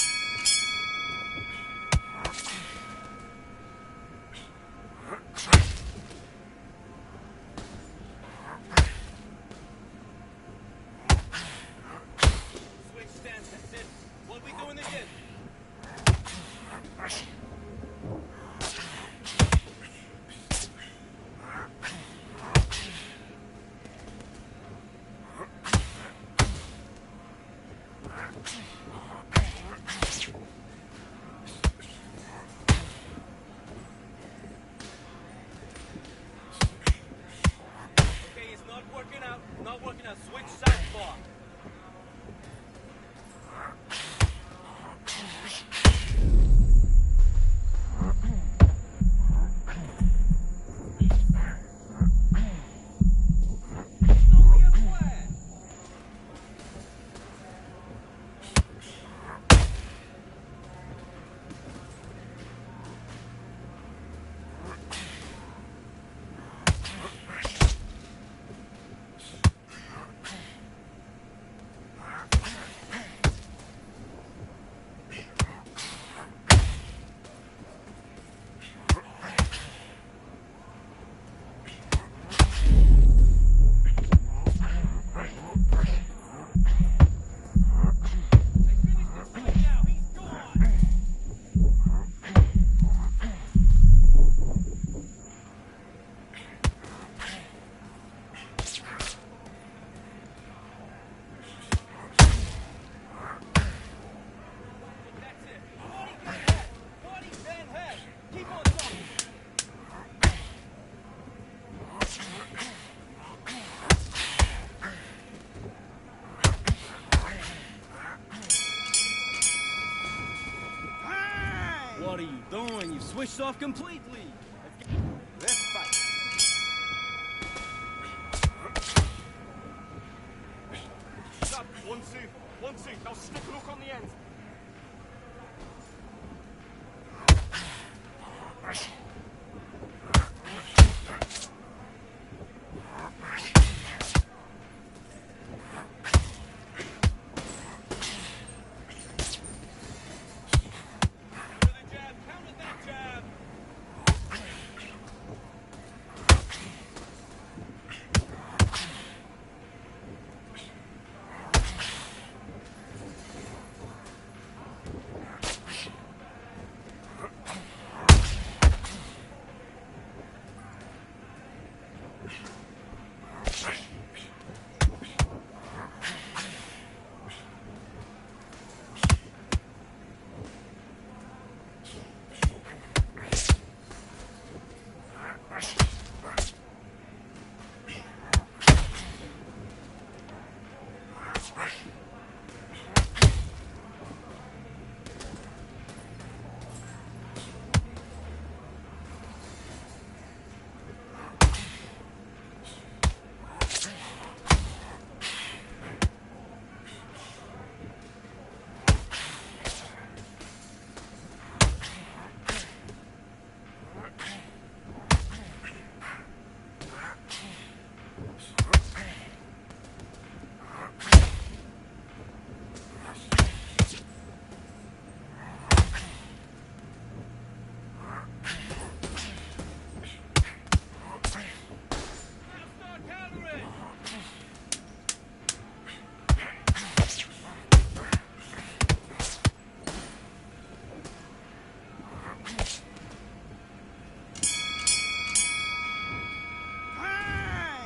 Switch stance, that's it. What we doing again? you doing? You switched off completely. Let's fight. Stop. 1, 2. 1, 2. Now stick a look on the end.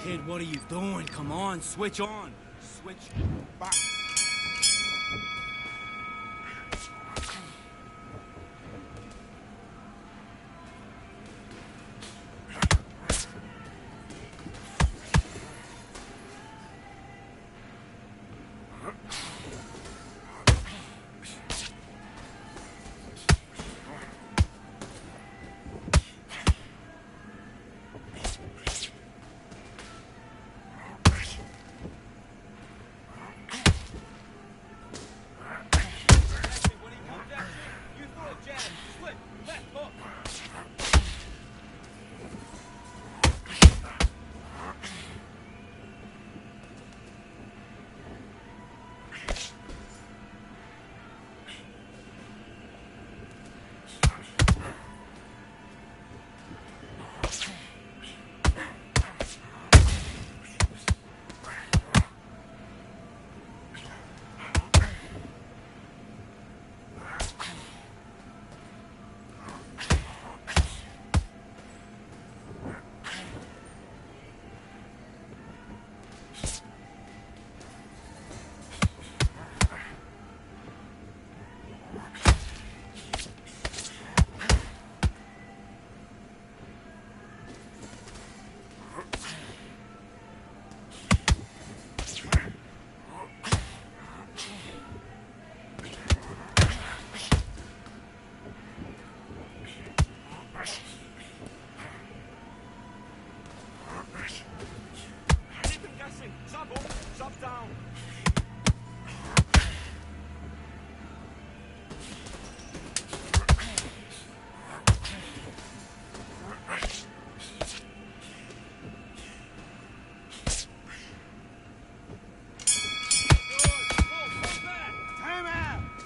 Kid, what are you doing? Come on, switch on. Switch. Back.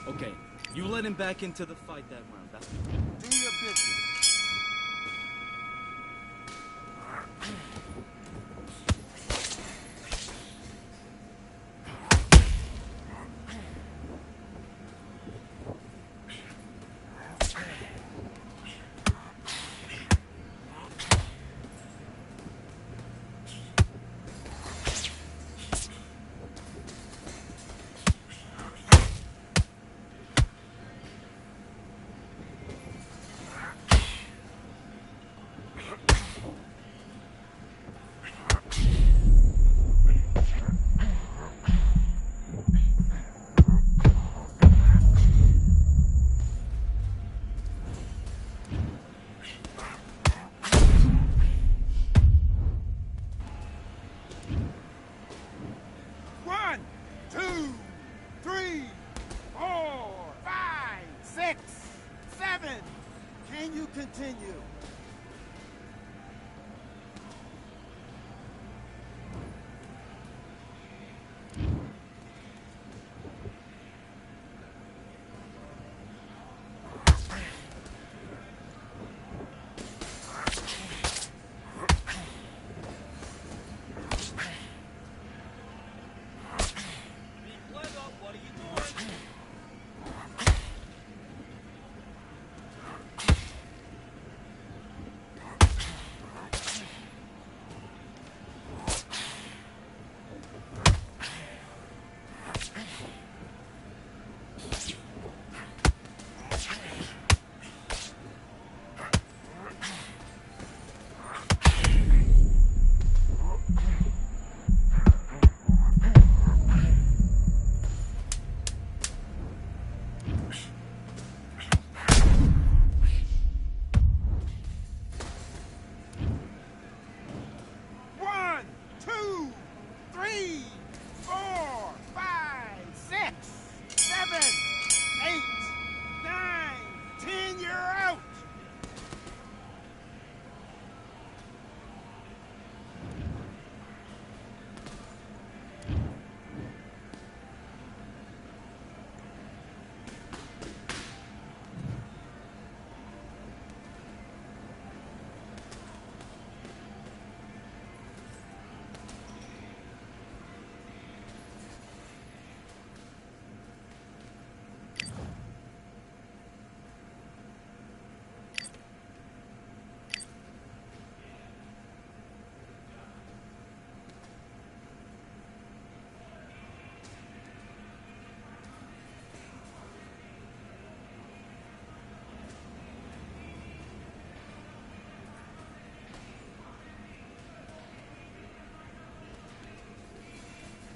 Okay, you let him back into the fight that round. That's Do your business. you continue.